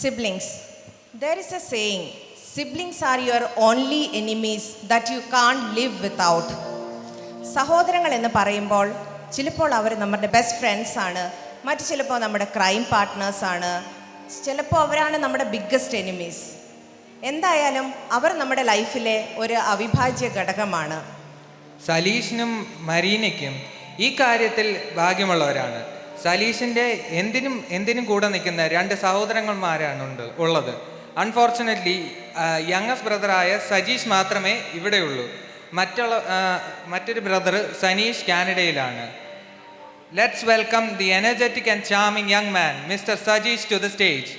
Siblings. There is a saying, siblings are your only enemies that you can't live without. സഹോദരങ്ങൾ എന്ന് പറയുമ്പോൾ ചിലപ്പോൾ അവർ നമ്മുടെ ബെസ്റ്റ് ഫ്രണ്ട്സ് ആണ്, മറ്റു ചിലപ്പോൾ നമ്മുടെ ക്രൈം പാർട്ട്നേഴ്സ് ആണ്, ചിലപ്പോൾ അവരാണ് നമ്മുടെ ബിഗ്ഗസ്റ്റ് എനിമീസ്. എന്തായാലും അവർ നമ്മുടെ ലൈഫിലെ ഒരു അവിഭാജ്യ ഘടകമാണ്. സലീഷിനും മരീനയ്ക്കും ഈ കാര്യത്തിൽ ഭാഗ്യമുള്ളവരാണ്. സലീഷിൻ്റെ എന്തിനും കൂടെ നിൽക്കുന്ന 2 സഹോദരന്മാരാണ് ഉള്ളത്. അൺഫോർച്ചുനേറ്റ്ലി യങ്ങസ്റ്റ് ബ്രദറായ സജീഷ് മാത്രമേ ഇവിടെയുള്ളൂ. മറ്റൊരു ബ്രദർ സനീഷ് കാനഡയിലാണ്. Let's welcome the energetic and charming young man mister Sajeesh to the stage.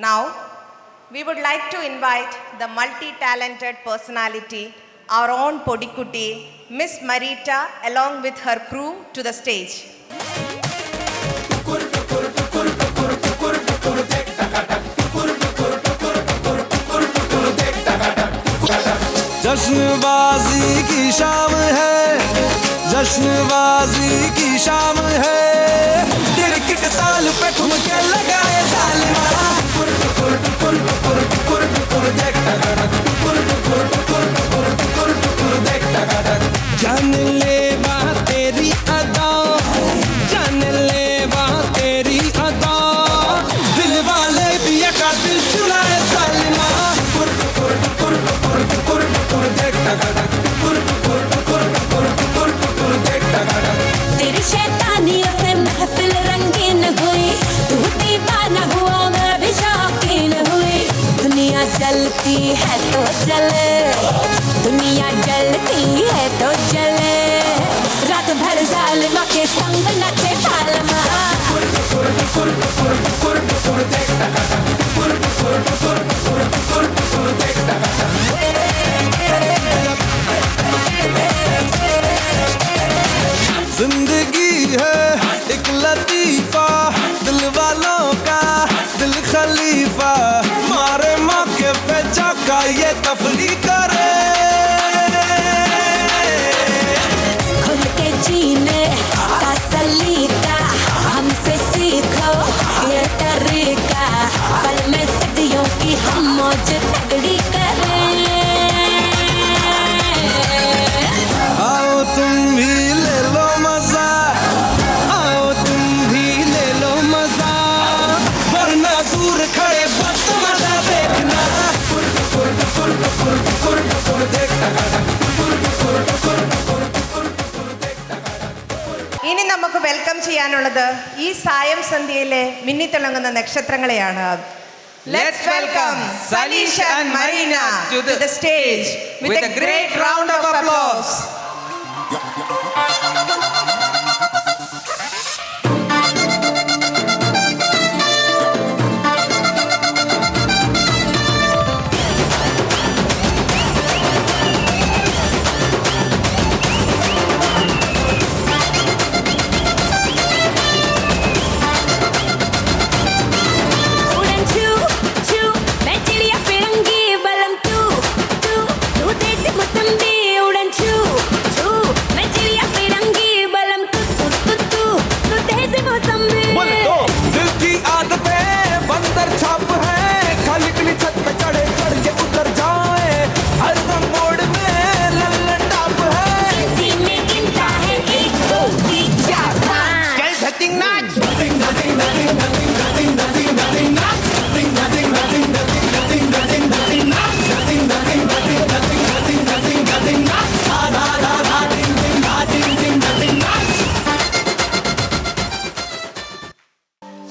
Now, we would like to invite the multi-talented personality, our own Podikutti, Miss Marita, along with her crew to the stage. जश्नबाजी की शाम है, जश्नबाजी की शाम है, तिरकिट ताल पे ठुमके लगाए सालिमा, जान ले बात तेरी अदा, जान ले बात तेरी अदा, दिल वाले भी का दिल चुराए सालिमा, तेरी शैतानियों से महफिल रंगीन हुई, तू दीवाना हुआ मैं भी शौकीन हुई. दुनिया जलती है तो जले, दुनिया जलती है तो जले, रात भर जालिमा के संग नचे ढालमा. जिंदगी है एक लतीफा, दिल वालों का दिल खलीफा, मारे मौके पे चौका ये तफरी करे, खुल के जीने का सलीका हमसे सीखो ये तरीका, पल में सदियों की हम मौज तगड़ी करें. വെൽക്കം ചെയ്യാനുള്ളത് ഈ സായം സന്ധ്യയിലെ മിന്നിത്തിളങ്ങുന്ന നക്ഷത്രങ്ങളെയാണ്. Let's welcome Salish and Marina to the stage with a great round of applause.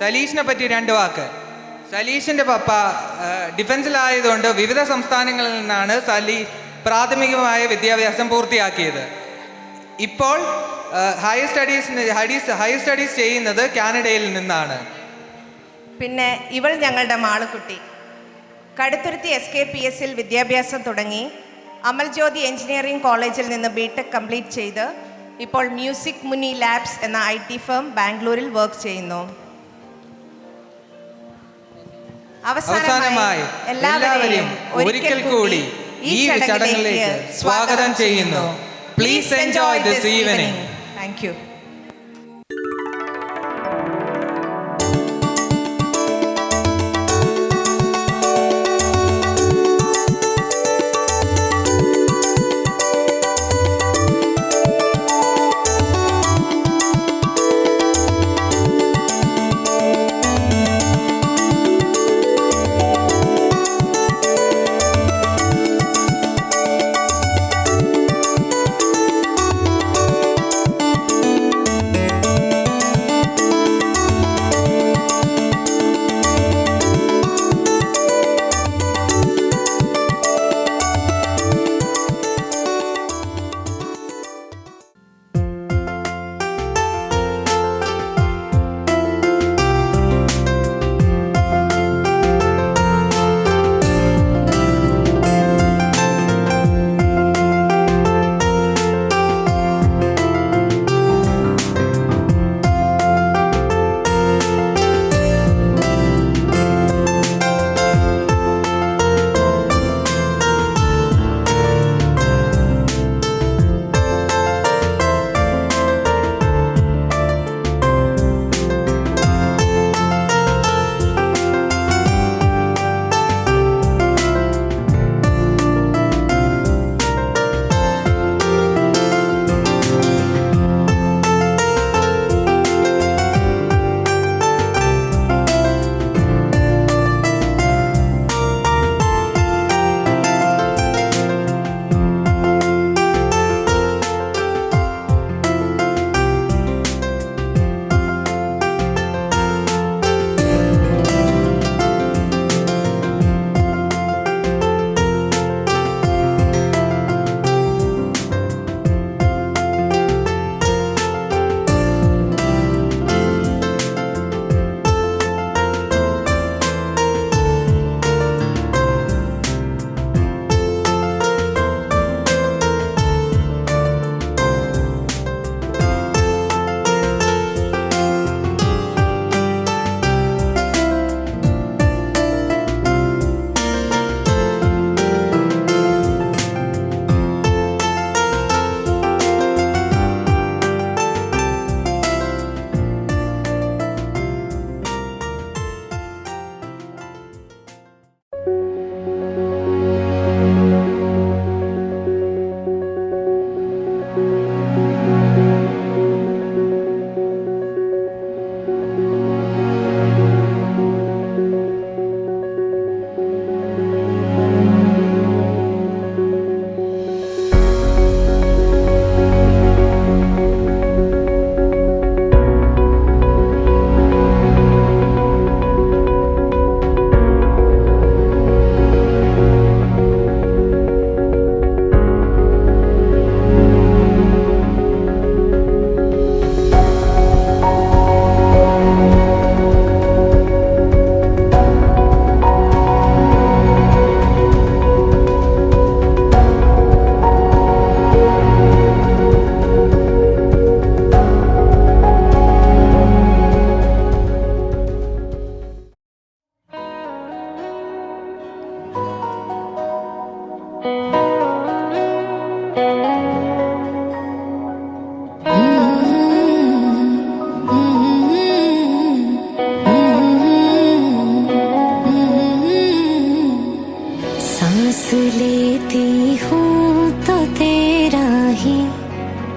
സലീഷിനെ പറ്റി 2 വാക്ക്. സലീഷിൻ്റെ പപ്പ ഡിഫൻസിലായതുകൊണ്ട് വിവിധ സംസ്ഥാനങ്ങളിൽ നിന്നാണ് സലീഷ് പ്രാഥമികമായ വിദ്യാഭ്യാസം പൂർത്തിയാക്കിയത്. ഇപ്പോൾ ഹയർ സ്റ്റഡീസ് ചെയ്യുന്നത് കാനഡയിൽ നിന്നാണ്. പിന്നെ ഇവൾ ഞങ്ങളുടെ മാളുക്കുട്ടി. കടുത്തുരുത്തി SKPS വിദ്യാഭ്യാസം തുടങ്ങി അമൽജ്യോതി എഞ്ചിനീയറിംഗ് കോളേജിൽ നിന്ന് ബിടെക് കംപ്ലീറ്റ് ചെയ്ത് ഇപ്പോൾ മ്യൂസിക് മുനി ലാബ്സ് എന്ന IT ഫേം ബാംഗ്ലൂരിൽ വർക്ക് ചെയ്യുന്നു. അവസാനമായി എല്ലാവരെയും ഒരിക്കൽ കൂടി ഈ ചടങ്ങിലേക്ക് സ്വാഗതം ചെയ്യുന്നു. Please enjoy this evening. Thank you.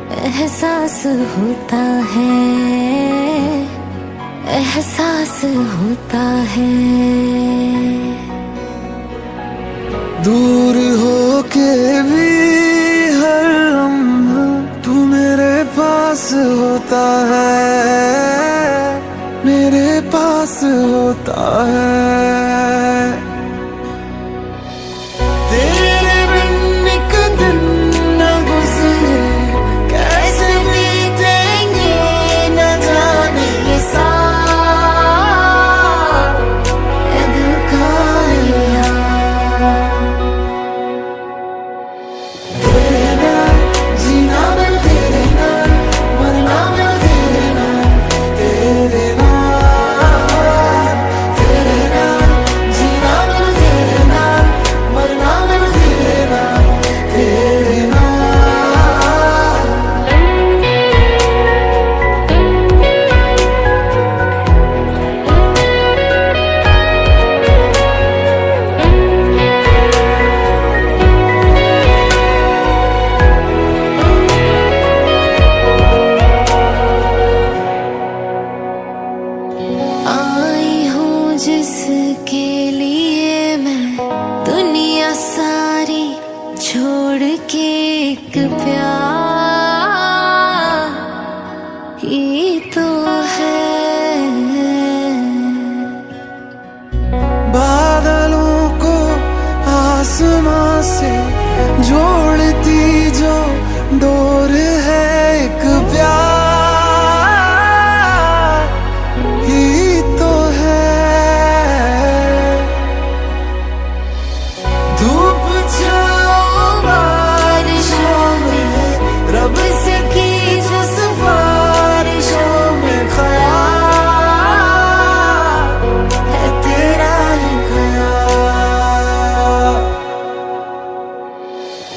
एहसास होता है, एहसास होता है। दूर हो के भी हर लम्हा तू मेरे पास होता है, मेरे पास होता है। तेरे बिन एक दिन न गुजरे, कैसे बीतेंगे न जाने ये साल, ए दिल का यार। तेरे नाल जीना मैं तेरे नाल, मरना मैं तेरे नाल, तेरे नाल, तेरे नाल जीना मैं तेरे नाल, मरना मैं तेरे नाल, तेरे नाल। आई हूँ जिसके लिए मैं दुनिया सारी छोड़ के, एक प्यार ही तो है। बादलों को आसमां से जोड़ती जो डोर है, एक प्यार ही तो है। धूप छाओ बारिशों में, रब से की जो सिफारिशों में, ख्याल है तेरा ही ख्याल।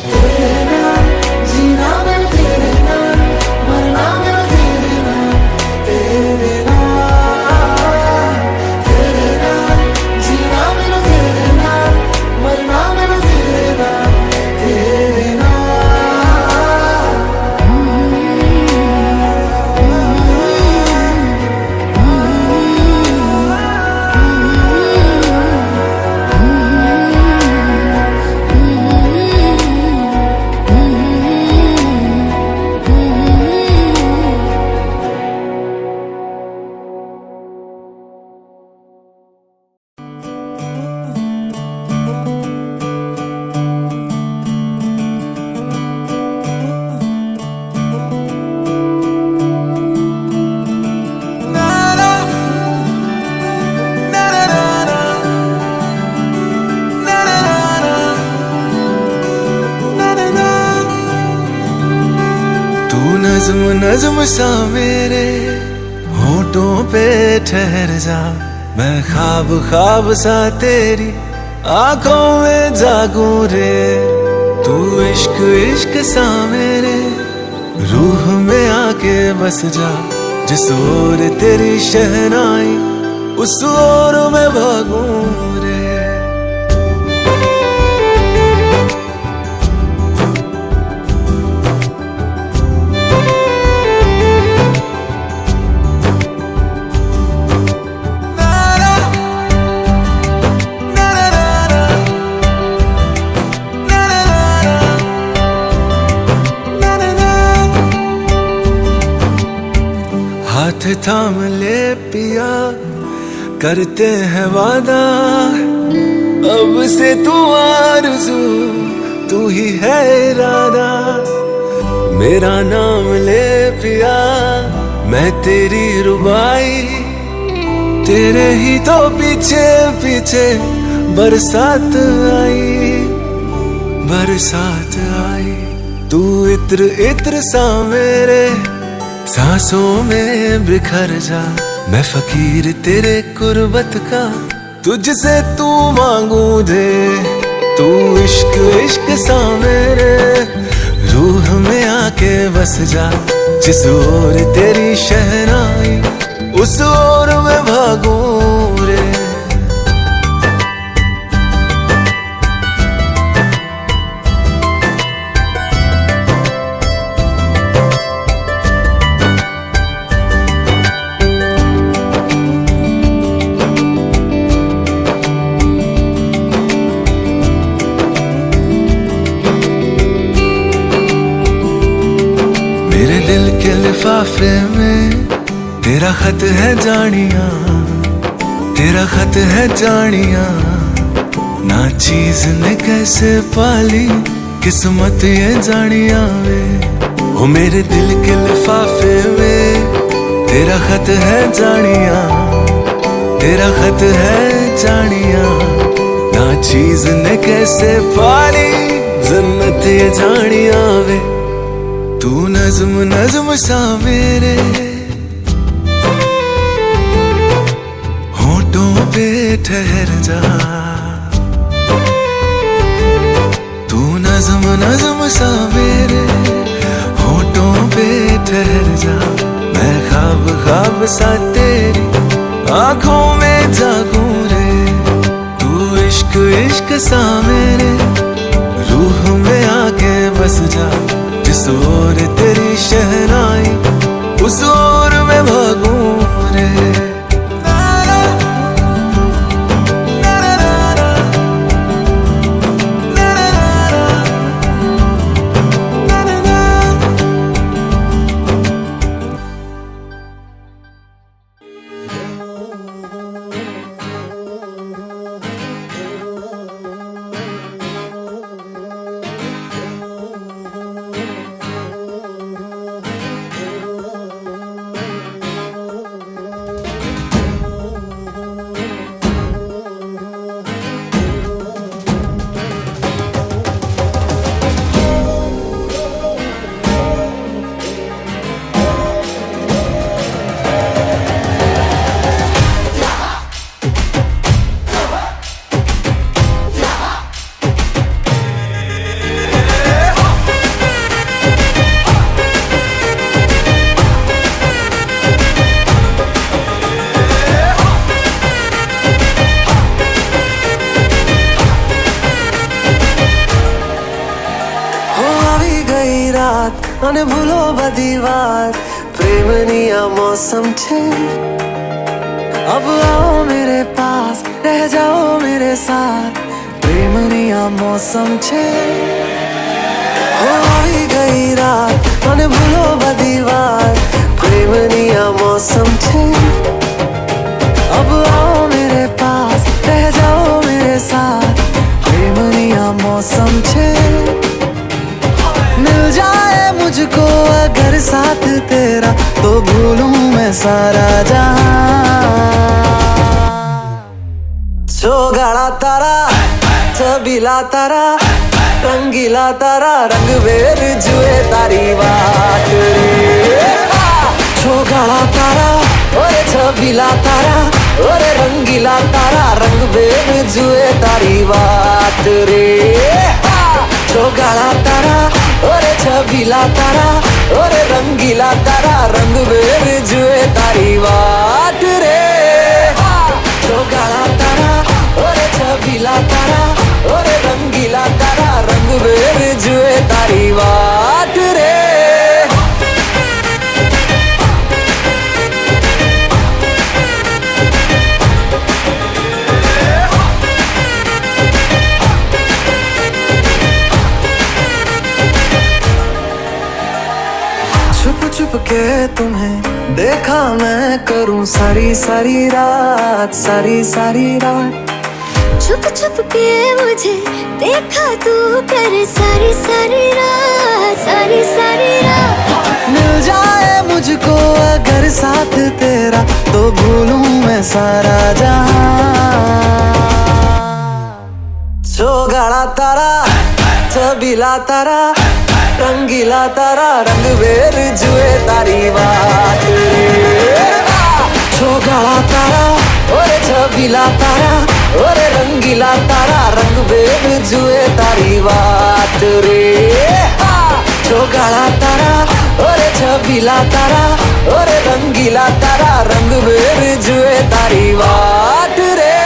तेरे नाल जीना मैं तेरे नाल, मरना मैं तेरे नाल, तेरे नाल, तेरे नाल जीना मैं तेरे नाल, मरना मैं तेरे नाल, तेरे नाल। तू नज्म नज्म सा मेरे होठों पे ठहर जा, मैं ख्वाब ख्वाब सा तेरी आंखों में जागूं रे। तू इश्क इश्क सा मेरे रूह में आके बस जा, जिस ओर तेरी शहनाई उस ओर मैं भागूं रे। हाथ थाम ले पिया, करते हैं वादा, अब से तू आरज़ू, तू ही है इरादा। मेरा नाम ले पिया, मैं तेरी रुबाई, तेरे ही तो पीछे पीछे बरसात आई, बरसात आई। तू इत्र इत्र सा मेरे सांसों में बिखर जा, मैं फकीर तेरे कुर्बत का, तुझसे तू मांगू दे। तू इश्क इश्क सा मेरे रूह में आके बस जा, जिस ओर तेरी शहनाई उस ओर मैं भागूं रे। लिफाफे में तेरा खत है जानिया, तेरा खत है जानिया। ना चीज ने कैसे पाली किस्मत ये जानिया वे। हो मेरे दिल के लिफाफे में तेरा खत है जानिया, तेरा खत है जानिया। ना चीज ने कैसे पाली जन्नत ये जानिया वे। तू नज़्म नज़्म सा मेरे होठों पे ठहर जा। तू नज़्म नज़्म सा मेरे होठों पे ठहर जा। मैं ख्वाब ख्वाब सा तेरी आँखों में जागूं रे। तू इश्क इश्क सा मेरे रूह में आके बस जा। जिस ओर तेरी शहनाई उस ओर मैं भागूं रे। અને ભૂલો બધી વાત પ્રેમની આ મૌસમ છે। अब आओ मेरे पास रह जाओ मेरे साथ प्रेमनी आ मौसम छे। हो आई गई रात અને ભૂલો બધી વાત प्रेमनी आ मौसम छे। अब आओ मेरे पास रह जाओ मेरे साथ प्रेमनी आ मौसम छे। मिल जाए मुझको अगर साथ तेरा तो भूलूं मैं सारा जहां। छोगाड़ा तारा छबीला तारा रंगीला तारा रंग बेर जुए तारी बात रे। छोगाड़ा तारा ओरे छबीला तारा ओरे रंगीला तारा रंग बेर जुए तारी बात रे। छोगाड़ा तारा ओरे छबीला तारा ओरे रंगीला तारा रंग बेर जुए तारी बात रे। छोगाड़ा तारा ओरे छबीला तारा ओरे रंगीला तारा रंग बेर जुए तारी बात रे। छुप छुप के तुम्हें देखा मैं करूं सारी सारी रात सारी सारी रात। छुप छुप के मुझे देखा तू कर सारी सारी रात सारी सारी रात। मिल जाए मुझको अगर साथ तेरा तो भूलूं मैं सारा जहां। छोगाड़ा तारा छबीला तारा रंगीला तारा रंग बेर जुए तारी बात रे। छोगाड़ा तारा ओरे छबीला तारा ओरे रंगीला तारा रंग बेर जुए तारी बात रे। छोगाड़ा तारा ओरे छबीला तारा ओरे रंगीला तारा रंग बेर जुए तारी बात रे।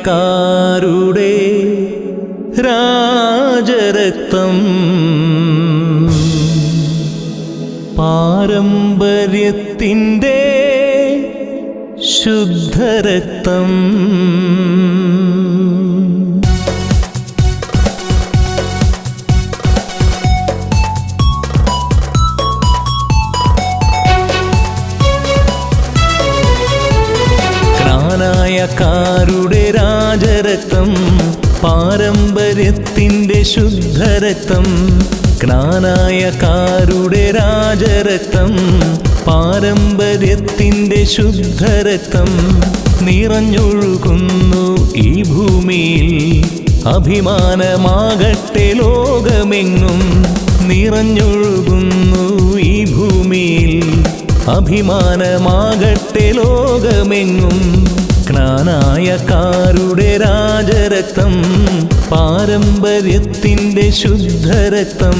ജ്ഞാനായക്കാരുടെ രാജരക്തം പാരമ്പര്യത്തിൻ്റെ ശുദ്ധരക്തം ജ്ഞാനായക്കാരുടെ രാജരക്തം പാരമ്പര്യത്തിൻ്റെ ശുദ്ധരക്തം ജ്ഞാനായക്കാരുടെ രാജരക്തം പാരമ്പര്യത്തിൻ്റെ ശുദ്ധരക്തം നിറഞ്ഞൊഴുകുന്നു ഈ ഭൂമിയിൽ അഭിമാനമാകട്ടെ ലോകമെങ്ങും നിറഞ്ഞൊഴുകുന്നു ഈ ഭൂമിയിൽ അഭിമാനമാകട്ടെ ലോകമെങ്ങും ജ്ഞാനായക്കാരുടെ രാജരക്തം പാരമ്പര്യത്തിൻ്റെ ശുദ്ധരക്തം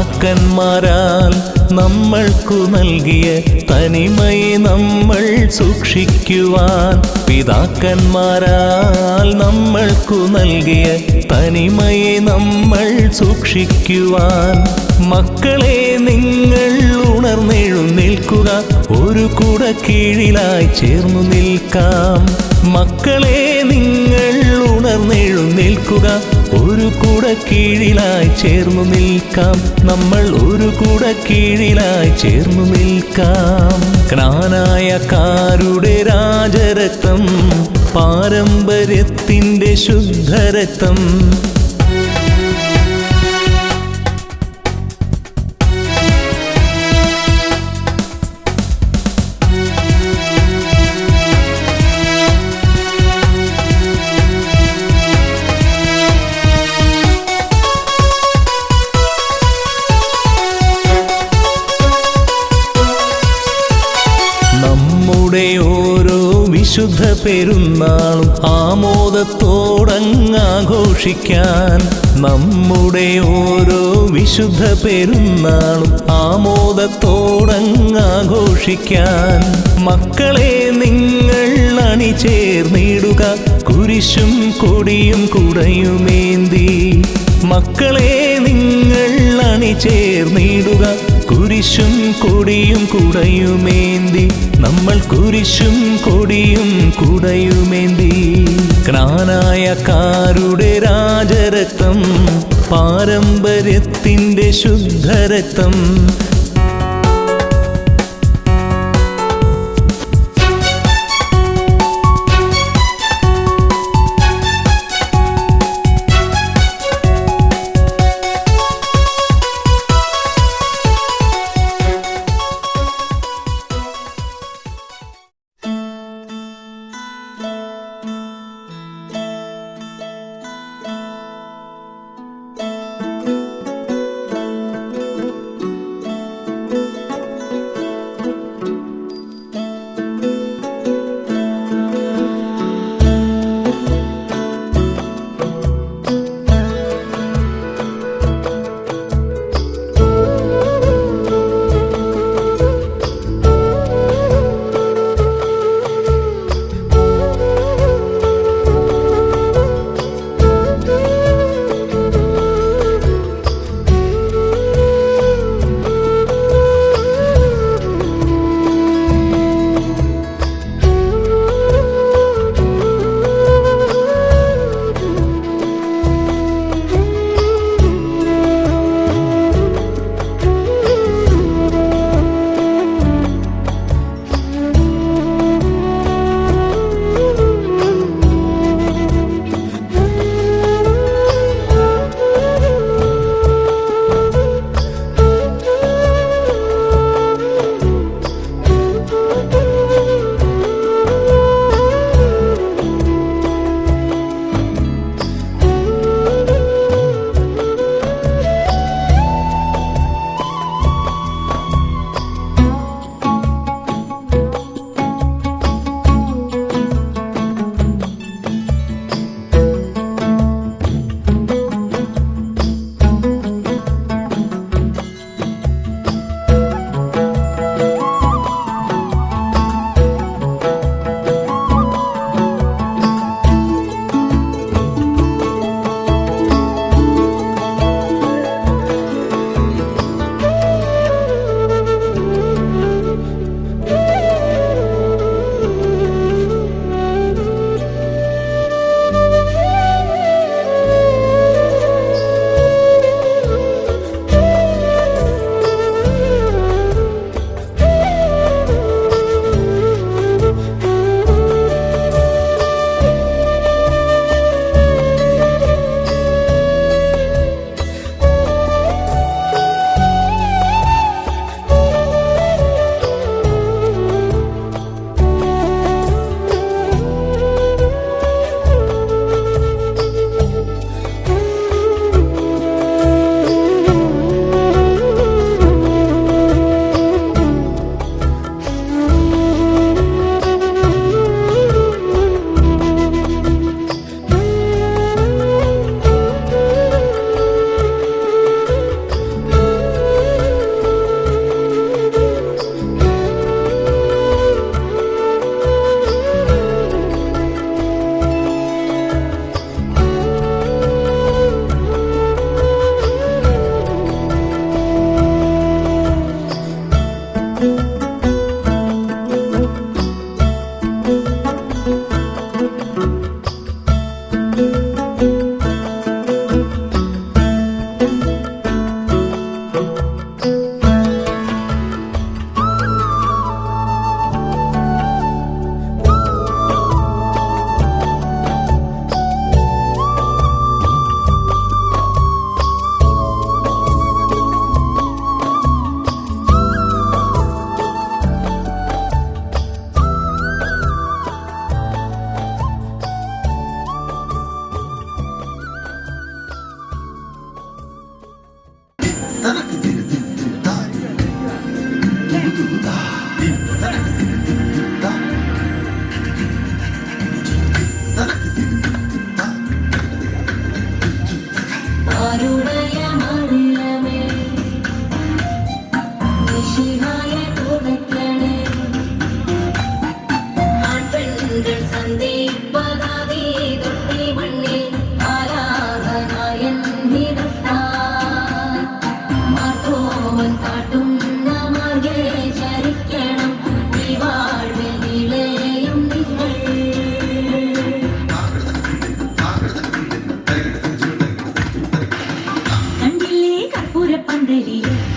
പിതാക്കന്മാരാൽ നമ്മൾക്കു നൽകിയ തനിമയെ നമ്മൾ സൂക്ഷിക്കുവാൻ പിതാക്കന്മാരാൽ നമ്മൾക്കു നൽകിയ തനിമയെ നമ്മൾ സൂക്ഷിക്കുവാൻ മക്കളെ നിങ്ങൾ ഉണർന്നെഴുന്നേൽക്കുക ഒരു കുട കീഴിലായി ചേർന്നു നിൽക്കാം മക്കളെ നിങ്ങൾ ഉണർന്നെഴുന്നേൽക്കുക ഒരു കുട കീഴിലായി ചേർന്നു നിൽക്കാം നമ്മൾ ഒരു കുട കീഴിലായി ചേർന്നു നിൽക്കാം ജ്ഞാനായക്കാരുടെ രാജരക്തം പാരമ്പര്യത്തിൻ്റെ ശുദ്ധരക്തം ഓരോ വിശുദ്ധ പെരുന്നാളും ആമോദത്തോടങ്ങാഘോഷിക്കാൻ നമ്മുടെ ഓരോ വിശുദ്ധ പെരുന്നാളും ആമോദത്തോടങ്ങാഘോഷിക്കാൻ മക്കളെ നിങ്ങൾ അണിചേർന്നിടുക കുരിശും കൊടിയും കുടയുമേന്തി മക്കളെ നിങ്ങൾ അണിചേർന്നിടുക കുരിശും കൊടിയും കുടയുമേന്തി നമ്മൾ കുരിശും കൊടിയും കുടയുമേന്തി ജ്ഞാനായക്കാരുടെ രാജരക്തം പാരമ്പര്യത്തിൻ്റെ ശുദ്ധരക്തം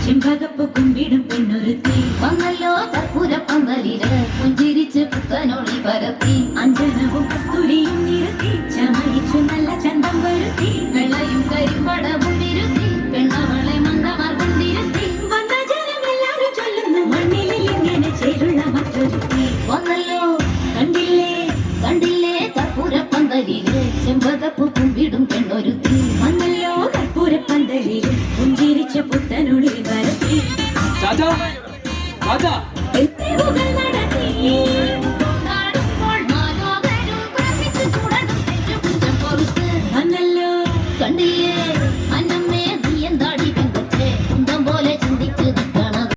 ചെമ്പകപ്പ് കുമ്പിടും പെണ്ണൊരുത്തി വന്നല്ലോ കർപ്പൂരപ്പന്തലില് പുഞ്ചിരിച്ച് പുത്തനൊളി പരത്തി അഞ്ജനവും കസ്തൂരിയും നിരത്തി ചമയിച്ചു നല്ല ചന്തം വരുത്തി വെള്ളയും കരിമ്പടവും നിരുത്തി പെണ്ണവളെ മന്ദമാർ കൊണ്ടിരുത്തി വന്ന ജനമെല്ലാരും ചൊല്ലുന്നു മണ്ണിലിൽ ഇങ്ങനെ ചേരുള്ള മറ്റൊരുത്തി വന്നല്ലോ കണ്ടില്ലേ കണ്ടില്ലേ കർപ്പൂരപ്പന്തലില് ചെമ്പകപ്പ് കുമ്പിടും പെണ്ണൊരുത്തി വന്നല്ലോ കർപ്പൂരപ്പന്തലില് പുഞ്ചിരിച്ച് പുത്തനൊളി പരത്തി വന്നല്ലോ കണ്ടില്ലേ അന്നമ്മേ നീ എന്താടി പെങ്കത്തെ കുന്തം പോലെ ചിന്തിച്ച് നിൽക്കണം.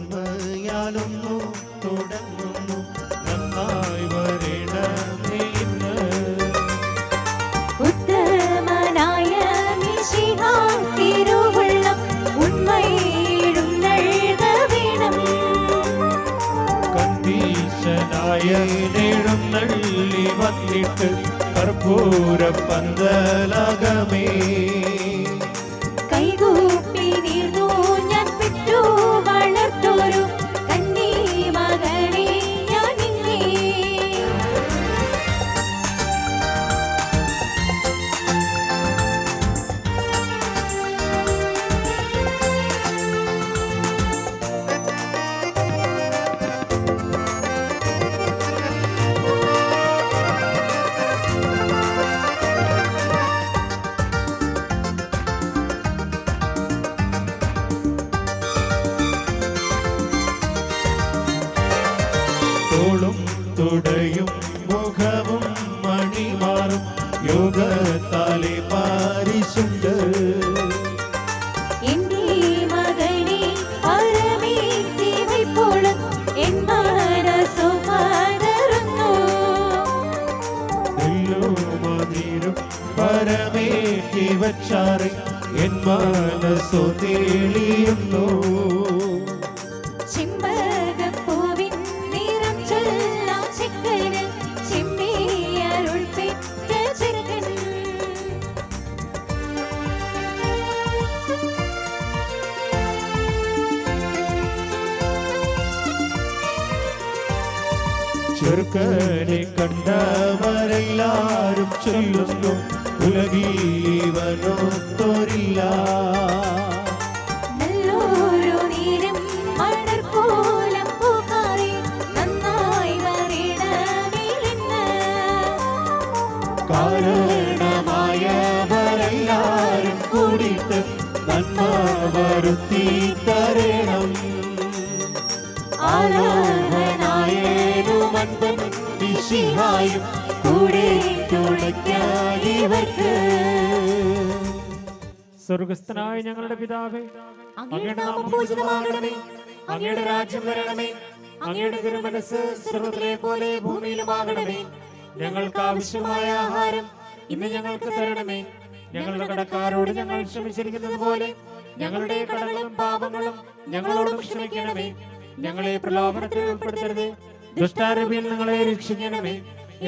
നന്മയാലൊന്നു തുടങ്ങുന്നു നന്നായി വരണമേ ഇന്ന്. ഉത്തമനായ മിശിഹാ തിരുവുള്ളം ഉണ്മയിടും നൽകണം. കണ്ടീശനായ എഴുന്നള്ളി വന്നിട്ട് കർപ്പൂര പന്തലകമേ കൈകൂപ്പി നീർന്നു ഞാൻ പെറ്റു വളർത്തോരു കന്നി മകനെ ഞാൻ നിന്നെ. തോളും തുടയും മുഖവും മണിമാറും യോഗത്താലെ പാരിശുണ്ട്. എന്റെ മകനെ പരമേറ്റി വയ്പ്പോളും എൻ മനസ്സു പതറുന്നു. മതിരും പരമേറ്റി വച്ചാറെ എൻ മനസ്സു തെളിയുന്നു. ചെമ്പകപ്പൂവിൻ നിറം ചൊല്ലാം ചെക്കന് ചെമ്മിയരുൾ പെറ്റ ചെക്കൻ. ചെറുക്കനെ കണ്ടവരെല്ലാരും ചൊല്ലുന്നു ഉലകീവനൊത്തൊരില്ല. നല്ലൊരു നേരം മണർക്കോലം പൂക്കായി നന്നായി വരണമില്ലെന്ന്. കാരണമായവരെല്ലാരും കൂടിയിട്ട് നന്മ വരുത്തി തരണം. ആരാധനായ ആരാധനായേനും അൻപൻ മിശിഹായും കൂടെ തുണയ്ക്കായി ഇവർക്ക്. സ്വർഗസ്ഥനായ ഞങ്ങളുടെ പിതാവേ, അങ്ങയുടെ നാമം പൂജിതമാകണമേ, അങ്ങയുടെ രാജ്യം വരണമേ, അങ്ങയുടെ തിരുമനസ്സ് സ്വർഗ്ഗത്തിലെ പോലെ ഭൂമിയിലുമാകണമേ. ഞങ്ങൾക്ക് ആവശ്യമായ ആഹാരം ഇന്ന് ഞങ്ങൾക്ക് തരണമേ. ഞങ്ങളുടെ കടക്കാരോട് ഞങ്ങൾ ക്ഷമിച്ചിരിക്കുന്നത് പോലെ ഞങ്ങളുടെ കടങ്ങളും പാപങ്ങളും ഞങ്ങളോടും ക്ഷമിക്കണമേ. ഞങ്ങളെ പ്രലോഭനത്തിൽ ഉൾപ്പെടുത്തരുത്, ദുഷ്ടാരൂപിയിൽ ഞങ്ങളെ രക്ഷിക്കണമേ.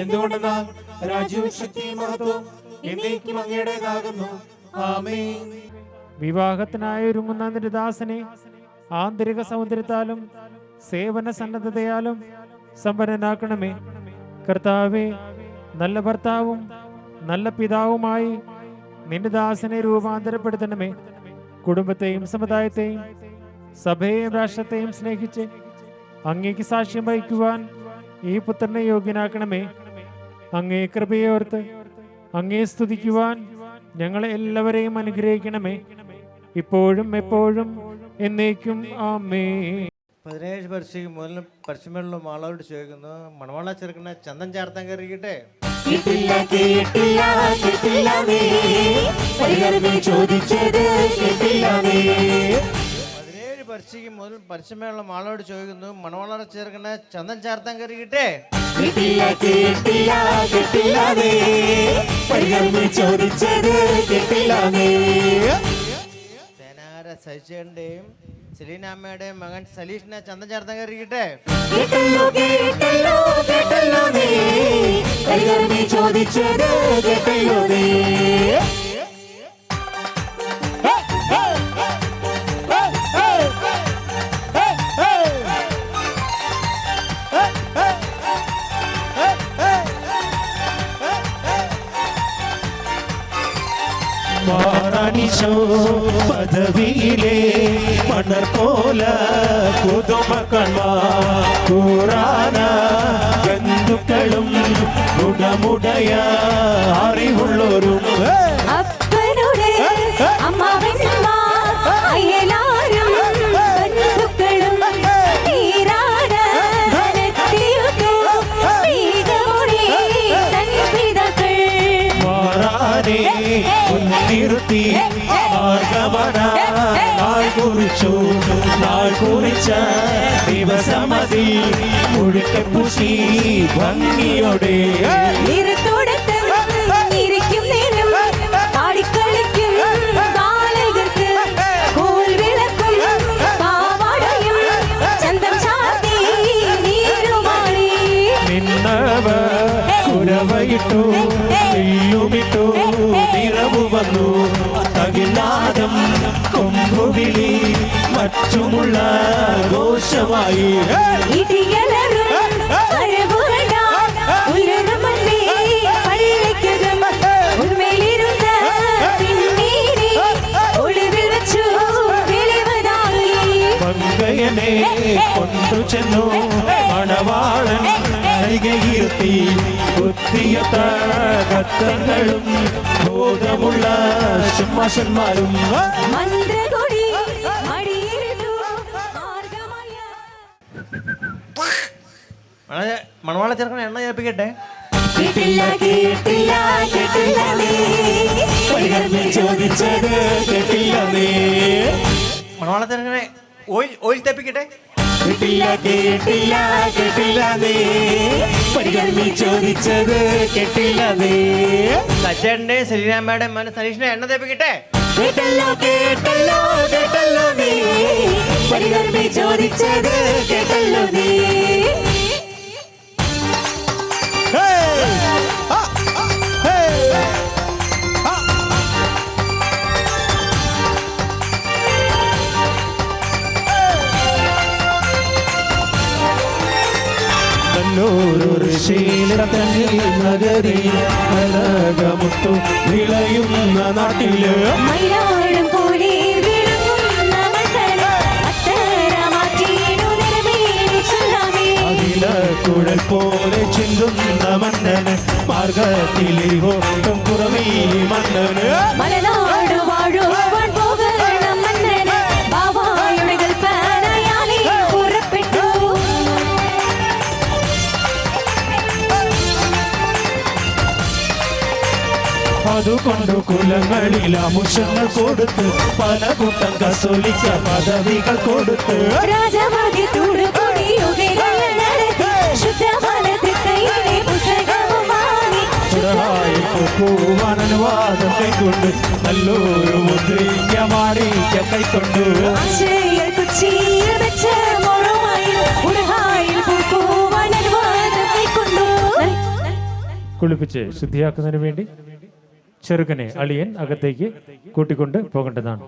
എന്തുകൊണ്ടെന്നാൽ രാജ്യവും ശക്തിയും മഹത്വവും എന്നേക്കും അങ്ങയുടേതാകുന്നു. ആമേൻ. വിവാഹത്തിനായി ഒരുങ്ങുന്ന നിന്റെ ദാസനെ ആന്തരിക സൗന്ദര്യത്താലും സേവന സന്നദ്ധതയാലും സമ്പന്നനാക്കണമേ. കർത്താവേ, നല്ല ഭർത്താവും നല്ല പിതാവുമായി നിന്റെ ദാസനെ രൂപാന്തരപ്പെടുത്തണമേ. കുടുംബത്തെയും സമുദായത്തെയും സഭയെയും രാഷ്ട്രത്തെയും സ്നേഹിച്ച് അങ്ങേക്ക് സാക്ഷ്യം വഹിക്കുവാൻ ഈ പുത്രനെ യോഗ്യനാക്കണമേ. അങ്ങേ കൃപയെ ഓർത്ത് അങ്ങേ സ്തുതിക്കുവാൻ ഞങ്ങളെ എല്ലാവരെയും അനുഗ്രഹിക്കണമേ, ഇപ്പോഴും എപ്പോഴും എന്നേക്കും. ആമേൻ. 17 വർഷം മുതൽ പശ്ചിമയുള്ള ആളോട് ചോദിക്കുന്നു, മണവാള ചെറുക്കനെ ചന്തം ചേർത്താൻ കയറിക്കട്ടെ. 17 വർഷം മുതൽ പശ്ചിമയുള്ള ആളോട് ചോദിക്കുന്നു, മണവാള ചെറുക്കനെ ചന്തം ചേർത്താൻ കയറിക്കട്ടെ. സഹിച്ചേന്റെയും സെലീനാമ്മയുടെയും മകൻ സലീഷിനെ ചന്തം ചേർത്താൻ കയറിക്കട്ടെ. പദവിയിലെ മണർ പോല പുതുമക്കളാന ബന്ധുക്കളും ഗുണമുടയ അറിവുള്ളൊരു അപ്പനുടെ അമ്മാവന്മാർ അയലാരും ബന്ധുക്കളും തീരാന ധനത്തിയുതോ സ്ത്രീകളുടെ തൻപിതാക്കൾ മാറാനെ മുൻനിർത്തി നാൾ കുറിച്ച ദിവസമതി മുഴുക്ക പുഷി ഭംഗിയോടെ കുരവയിട്ടു നെയ്യുമിട്ടു നിറവു വന്നു തകിനാദം കൊമ്പുവിളി മറ്റുമുള്ള ഘോഷമായി മങ്കയനെ കൊണ്ടു ചെന്നു മണവാളൻ ഇരുത്തി ബുദ്ധിയ കത്തങ്ങളും ബോധമുള്ള സിംഹാസന്മാരും മണവാള ചെറുക്കനെ എണ്ണ ചേർപ്പിക്കട്ടെ. മണവാള ചെറുക്കനെ ഓയിൽ തെപ്പിക്കട്ടെ. സച്ചേട്ടന്റെയും സെലീനാമ്മയുടെയും മകൻ സലീഷിനെ എണ്ണ തെപ്പിക്കട്ടെ. നഗരി കനകമുത്തു വിളയുന്ന നാട്ടില് കുഴൽ പോലെ ചിന്തുന്ന മന്നന് മാർഗത്തിലെ ഓട്ടം പുറമേ മന്നന് മലനാട് വാഴുവാൻ പോകണം മന്നന് ബാബായുടെ കൽപ്പനയാലേ പുറപ്പെട്ടു. അതുകൊണ്ട് കുലങ്ങളിൽ അമുഷങ്ങൾ കൊടുത്ത് പല കൂട്ടം കസോലിക്ക പദവികൾ കൊടുത്ത് രാജഭാഗ്യത്തോട് അനുവാദം കൈക്കൊണ്ട് നല്ലൊരു മുദ്രിക്കമാടി കൈക്കൊണ്ടു കുളിപ്പിച്ച് ശുദ്ധിയാക്കുന്നതിന് വേണ്ടി ചെറുക്കനെ അളിയൻ അകത്തേക്ക് കൂട്ടിക്കൊണ്ട് പോകേണ്ടതാണ്.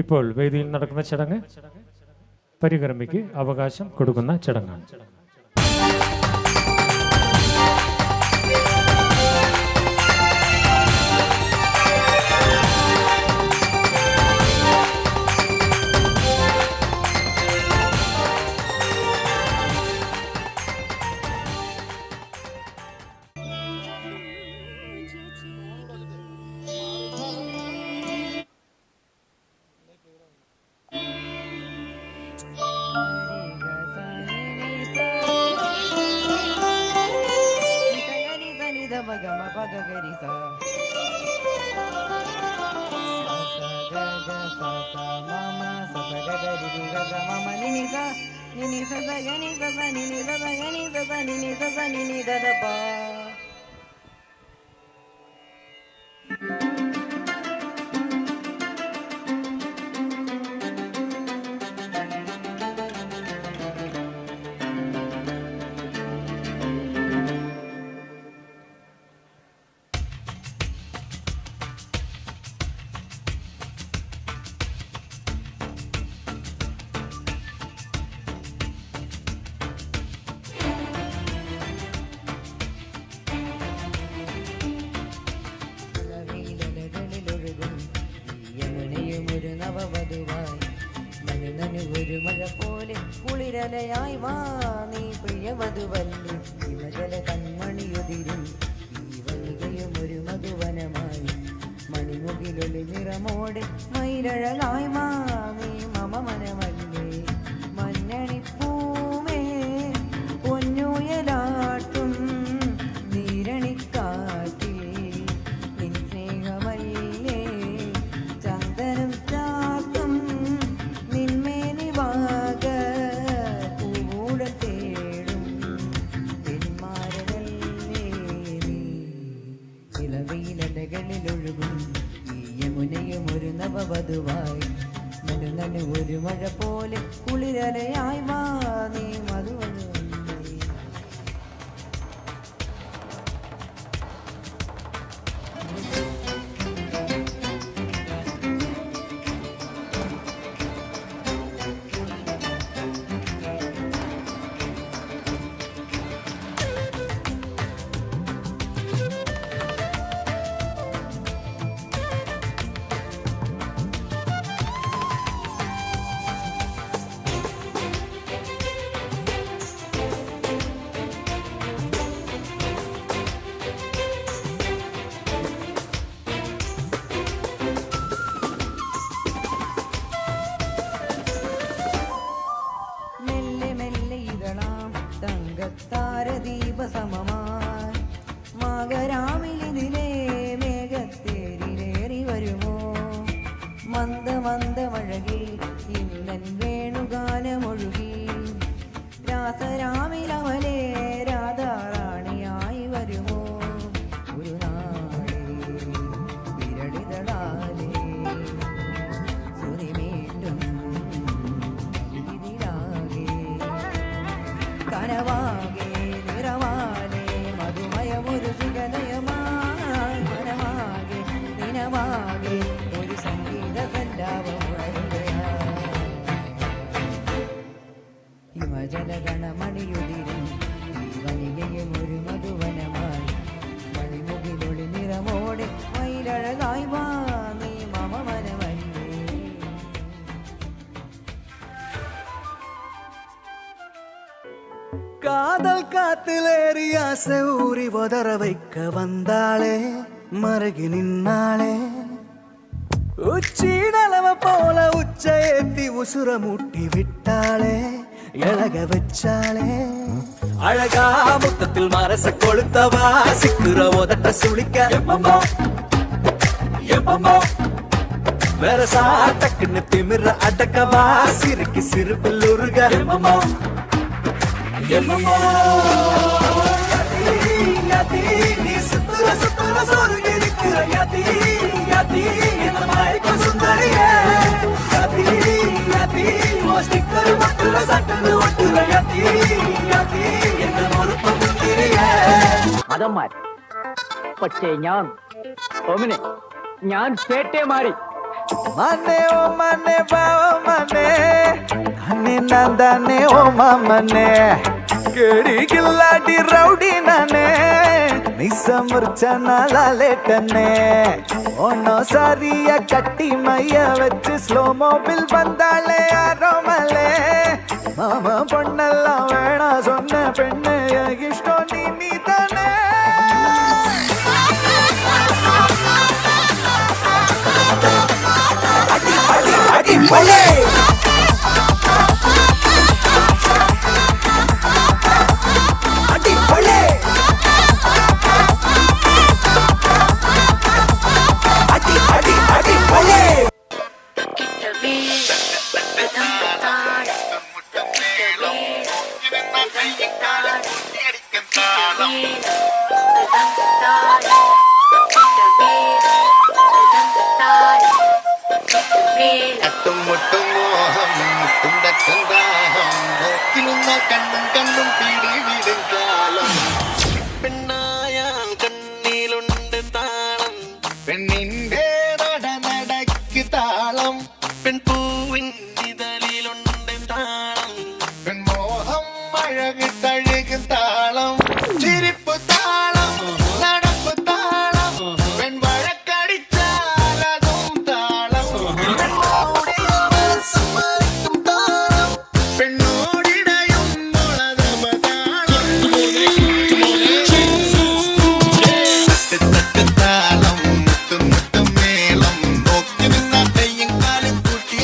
ഇപ്പോൾ വേദിയിൽ നടക്കുന്ന ചടങ്ങ് പരികർമ്മിക്ക് അവകാശം കൊടുക്കുന്ന ചടങ്ങാണ്. ഒരു മഴ പോലെ കുളിരലയായി വാ നീ പ്രിയവധുവല്ലി ഹിമജല കൺമണിയുതിരും ഈ വനികയും ഒരു മധുവനമായി മണിമുകിലൊളി നിറമോടെ മയിലഴകായി വാ നീ മമ മനമല്ലേ മഞ്ഞണിപ്പൂമേ പൊന്നുയലാട്ടും നീരണിക്കാറ്റിൽ നിൻ സ്നേഹമല്ലേ ചന്ദനം ചാത്തും നിന്മേനി വാക പൂവൂട തേടും പിന്മാരനല്ലേ നീ ഇളവയിലലകളിലൊഴുകും ഈ യമുനയും ഒരു നവവധുവായി നനു ഒരു മഴ പോലെ കുളിരലയായി വാ നീ മധുവനല്ലേ. താരദീപസമമായി മകരാമിലിതിലേ മേഘത്തേരിലേറി വരുമോ മന്ദമന്ദമഴകി ഇന്നൻ വേണുഗാനമൊഴുകി രാസരാമിലവലേ രാധാറാണിയായി വരുമോ ഒരു നാളെ വിരളിതളാലേ സുനിമീണ്ടും ഇതിലാകെ കനവാകെ നിറവാലെ മധുമയമൊരു സുഗതയമായി മനമാകെ നിനവാകെ ഒരു സംഗീത സല്ലാപമുഴങ്ങുകയാ காதல் காத்திலேறி ஆசை ஊறி உதற வைக்க வந்தாளே மருகி நின்னாளே உச்சி நலவ போல உச்ச ஏத்தி உசுர மூட்டி விட்டாளே எழக வச்சாளே அழகா முத்தத்தில் மரச கொளுத்தவா சிக்குற உதட்ட சுளிக்க எப்பமோ எப்பமோ வேற சாட்டக்குன்னு திமிர அடக்கவா சிறுக்கி சிறுப்பில் உருக எப்பமோ எப்பமோ நீ சுத்துற சுத்துற சொருகி இருக்கிற யதி யதி இந்த மயக்க சுந்தரியே யதி யதி ஓ ஸ்டிக்கர் மட்டுல சட்டன்னு ஒட்டுற யதி யதி என்ற மொறுப்ப முந்திரியே അതന്മാർ പക്ഷേ ഞാൻ ചേട്ടേ മാറി മനെ ഓ മനെ ബാവ മനെ അന്നെ നന്ദനെ ഓ മമനെ കേടി കില്ലാടി റൗഡി നനെ നിസമുർച്ചനാലേട്ടനെ ഓണോ സാരിയ കട്ടി മയ്യ വെച്ച് സ്ലോ മോബിൽ വந்தாளே ആരോമലേ മാമ പൊണ്ണെല്ലാം വേണ சொன்ன പെണ്ണെ ഇഷ്ടോ നീ തന്നെ അടിപൊളി അടിപൊളി അടിപൊളി അട്ടുമുട്ടും മോഹം മുട്ടുണ്ടക്കന്താഹം നോക്കിലുന്ന കണ്ണും കണ്ണും പിടിവിടും കാലം പെണ്ണായാൽ കണ്ണിലുണ്ട് താളം പെണ്ണിന്റെ നടനടയ്ക്ക് താളം പെൺപൂവിൻ ഇതളിലുണ്ട് താളം പെൺമോഹം അഴക് തഴുകും താളം ചിരിപ്പ് താളം നടപ്പ് താളം പെൺവഴക്കടിച്ചാൽ അതും താളം പെണ്ണോടിടയും മുളതമ താളം തട്ട് താളം മുട്ടും മുട്ടും മേളം നോക്കി നിന്ന കയ്യും കാലും കൂട്ടി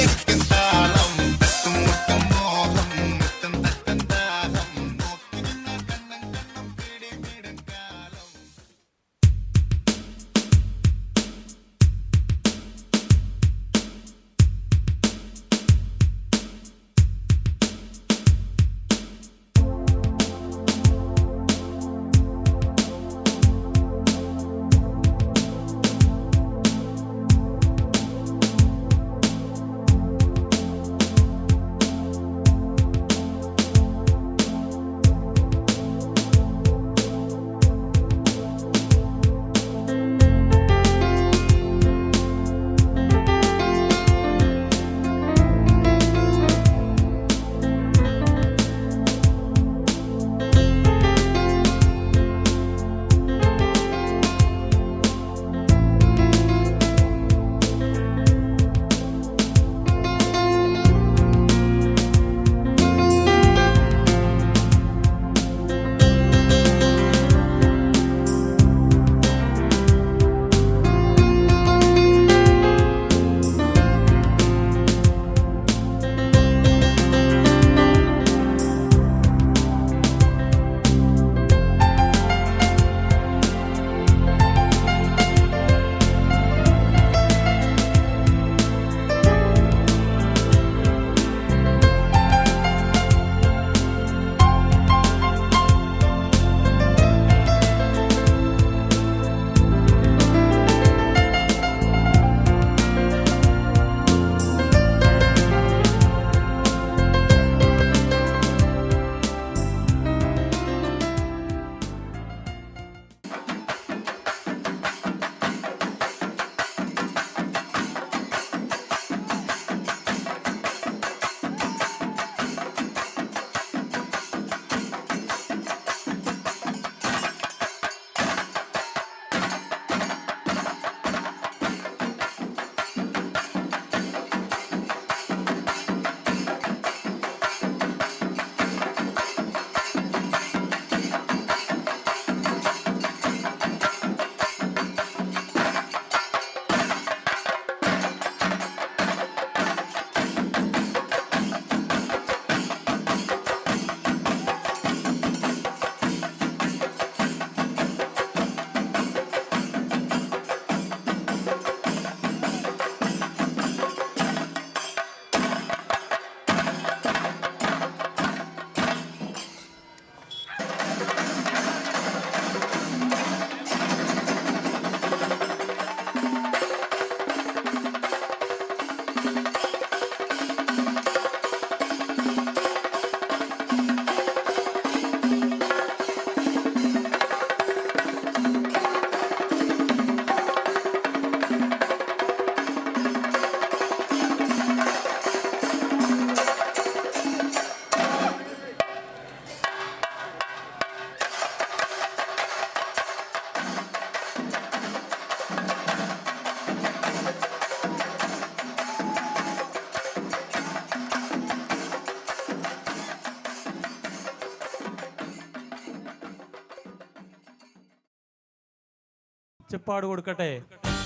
ഇച്ചപ്പാട് കൊടുക്കട്ടെ.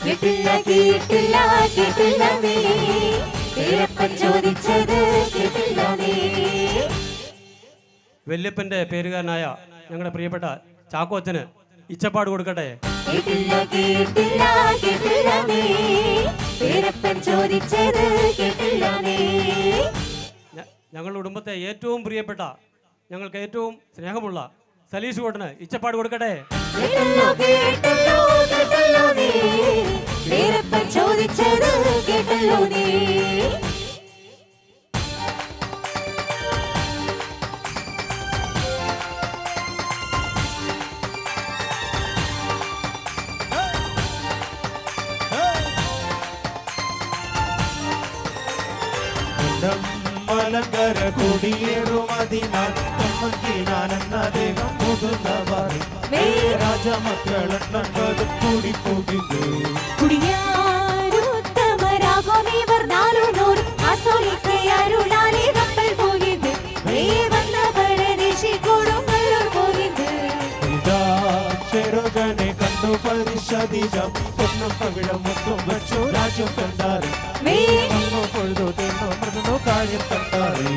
കേട്ടില്ല കേട്ടില്ല കേട്ടില്ല നീ പേരപ്പൻ ചോദിച്ചത് കേട്ടില്ല നീ. വല്യപ്പൻ്റെ പേരുകാരനായ ഞങ്ങളുടെ പ്രിയപ്പെട്ട ചാക്കോച്ചന് ഇച്ചപ്പാട് കൊടുക്കട്ടെ. കേട്ടില്ല കേട്ടില്ല കേട്ടില്ല നീ പേരപ്പൻ ചോദിച്ചത് കേട്ടില്ല നീ. ഞങ്ങളുടെ കുടുംബത്തെ ഏറ്റവും പ്രിയപ്പെട്ട ഞങ്ങൾക്ക് ഏറ്റവും സ്നേഹമുള്ള സലീഷ് കോട്ടന് ഇച്ചപ്പാട് കൊടുക്കട്ടെ. കേട്ടല്ലോ കേട്ടല്ലോ കേട്ടല്ലോ നീ പേരപ്പൻ ചോദിച്ചത് കേട്ടല്ലോ നീ. മലങ്കര കുടിയേറും അതിനാൽ ഞാനെന്നദ്ദേഹം മുതുന്നവർ രാജമക്കളെണ്ണത് കൂടി പോകുന്നു. കുടിയാരുത്തമരാകും ഇവർ 400 ആസോലിക്കയാരുടാലേ കപ്പൽ പോകിത് വന്ന പരദേശി കൊടുങ്ങല്ലൂർ പോകിത്. ചെറുകനെ കണ്ടു പരിശോധിക്കാം ഒന്നും പവിഴം ഒന്നും വച്ചു രാജ്യം കണ്ടാറ് പൊഴുതു തിന്നു മൃദു കാര്യം കണ്ടാറ്.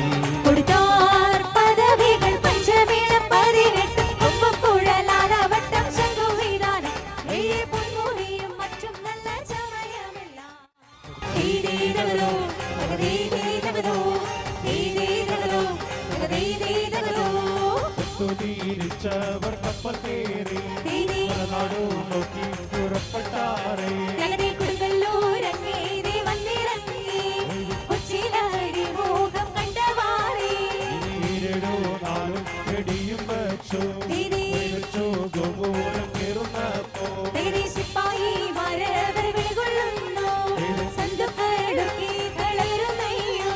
കൊടുത്താർ പദവികൾ പഞ്ചമേളം 18 ഒപ്പക്കുഴലാലവട്ടം ശംഖുവിധാനം പൊന്മുറിയും മറ്റും നല്ല ചമയമെല്ലാം. തുതിരിച്ചവർ കപ്പൽ കയറി നാടു നോക്കി പുറപ്പെട്ടാറേ. കൊടുങ്ങല്ലൂരങ്ങേരെ വന്നിറങ്ങി കൊച്ചിയിലാടി മോഹം കണ്ടവാറേ. 4 വെടിയും വെച്ചു ഗോപുരം കയറുന്നപ്പോ സിപ്പായി മരവർ വിളികൊള്ളുന്നു സന്തുക്കളൊക്കെ തളരുന്നയ്യോ.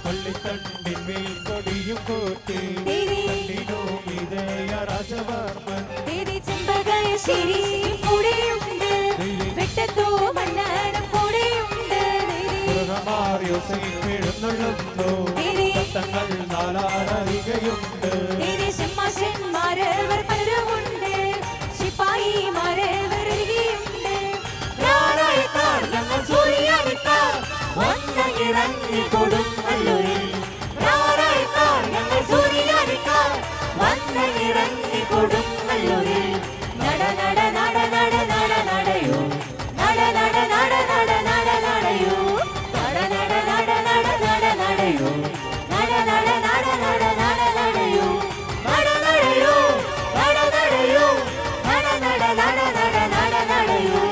പള്ളിത്തണ്ടിന്മേൽ കൊടിയും കോട്ടി രാജവർമ്മൻ ചെമ്പകശ്ശേരി കൂടെയുണ്ട് വെട്ടത്തോ മണ്ണാനം കൂടെയുണ്ട്. എഴുന്നള്ളുന്നു തങ്ങൾ നാലാറികയുണ്ട്. ഷമ്മാശന്മാരവർ പലരുമുണ്ട് ശിപ്പായിമാരവർ ഇരികയുണ്ട്. ഞങ്ങൾ സൂര്യാനിക്കാർ വന്നിറങ്ങി കൊടുങ്ങല്ലൂരിൽ. ഞങ്ങൾ സൂര്യാനിക്കാർ വന്നിറങ്ങി കൊടുങ്ങല്ലൂരിൽ. നട നട നട നട നട നടയോ നട നട നട നട നട നടയോ നട നട നട നട നട നടയോ നട നട നട നട നട നടയോ നട നടയോ നട നടയോ നട നട നട നട നട നടയോ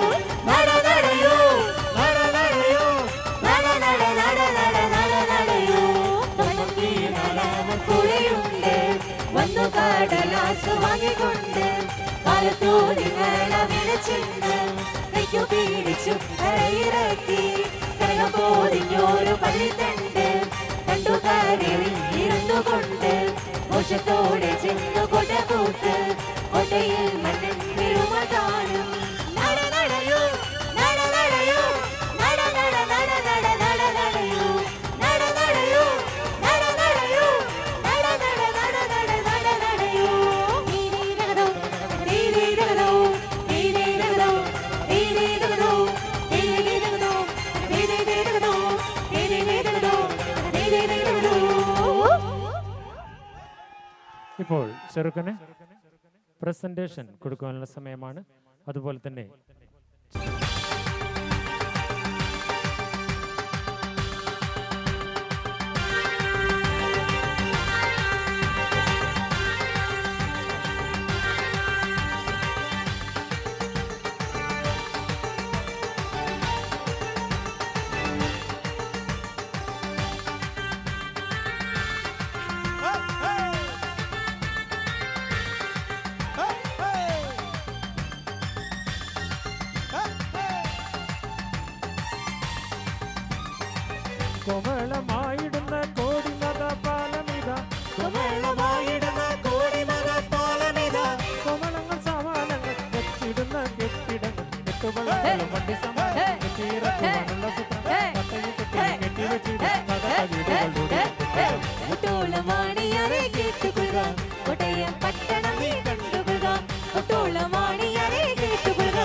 നട നടയോ നട നടയോ നട നട നട നട നട നടയോ. കൂടെയുണ്ട് വന്നു കടലാസ് വാങ്ങിക്കൊണ്ട് കാലത്തോ നിങ്ങളെ വിളിച്ചിട്ട് കൈക്കു പീഡിച്ചു കരയിറക്കി കരകം പോരിഞ്ഞോരു പള്ളിത്തണ്ട് കണ്ടു കരയിൽ ഇരുന്നു കൊണ്ട് മോശത്തോടെ ചെന്നു കൊടകൂട്ട് കൊട്ടയിൽ മണ്ണൻ തിരുമതാനും. നട നടയോ നട നടയോ നട നട നട നട നട നടയോ നട നടയോ നട നടയോ നട നട നട നട നട നടയോ. ഇപ്പോൾ ചെറുക്കന് പ്രസന്റേഷൻ കൊടുക്കാനുള്ള സമയമാണ്. അതുപോലെ തന്നെ കോമളമായിടുന്ന കോടിമത പാലമിത കോമളമായിടുന്ന കോടിമത പാലമിത കോമളങ്ങൾ സവാലങ്ങൾ വെച്ചിടുന്ന കെട്ടിടങ്ങൾ കെട്ടുവള്ളങ്ങളും വണ്ടി സമാനം കെട്ടിയിറക്കുവാനുള്ള സൂത്രം കട്ടയിൽ കെട്ടി വെച്ചിടുന്ന ഒട്ടോളമാണിയറെ കേട്ടുകൊള്ളുക കോട്ടയം പട്ടണം നീ കണ്ടുകൊള്ളുക. ഒട്ടോളമാണിയറെ കേട്ടുകൊള്ളുക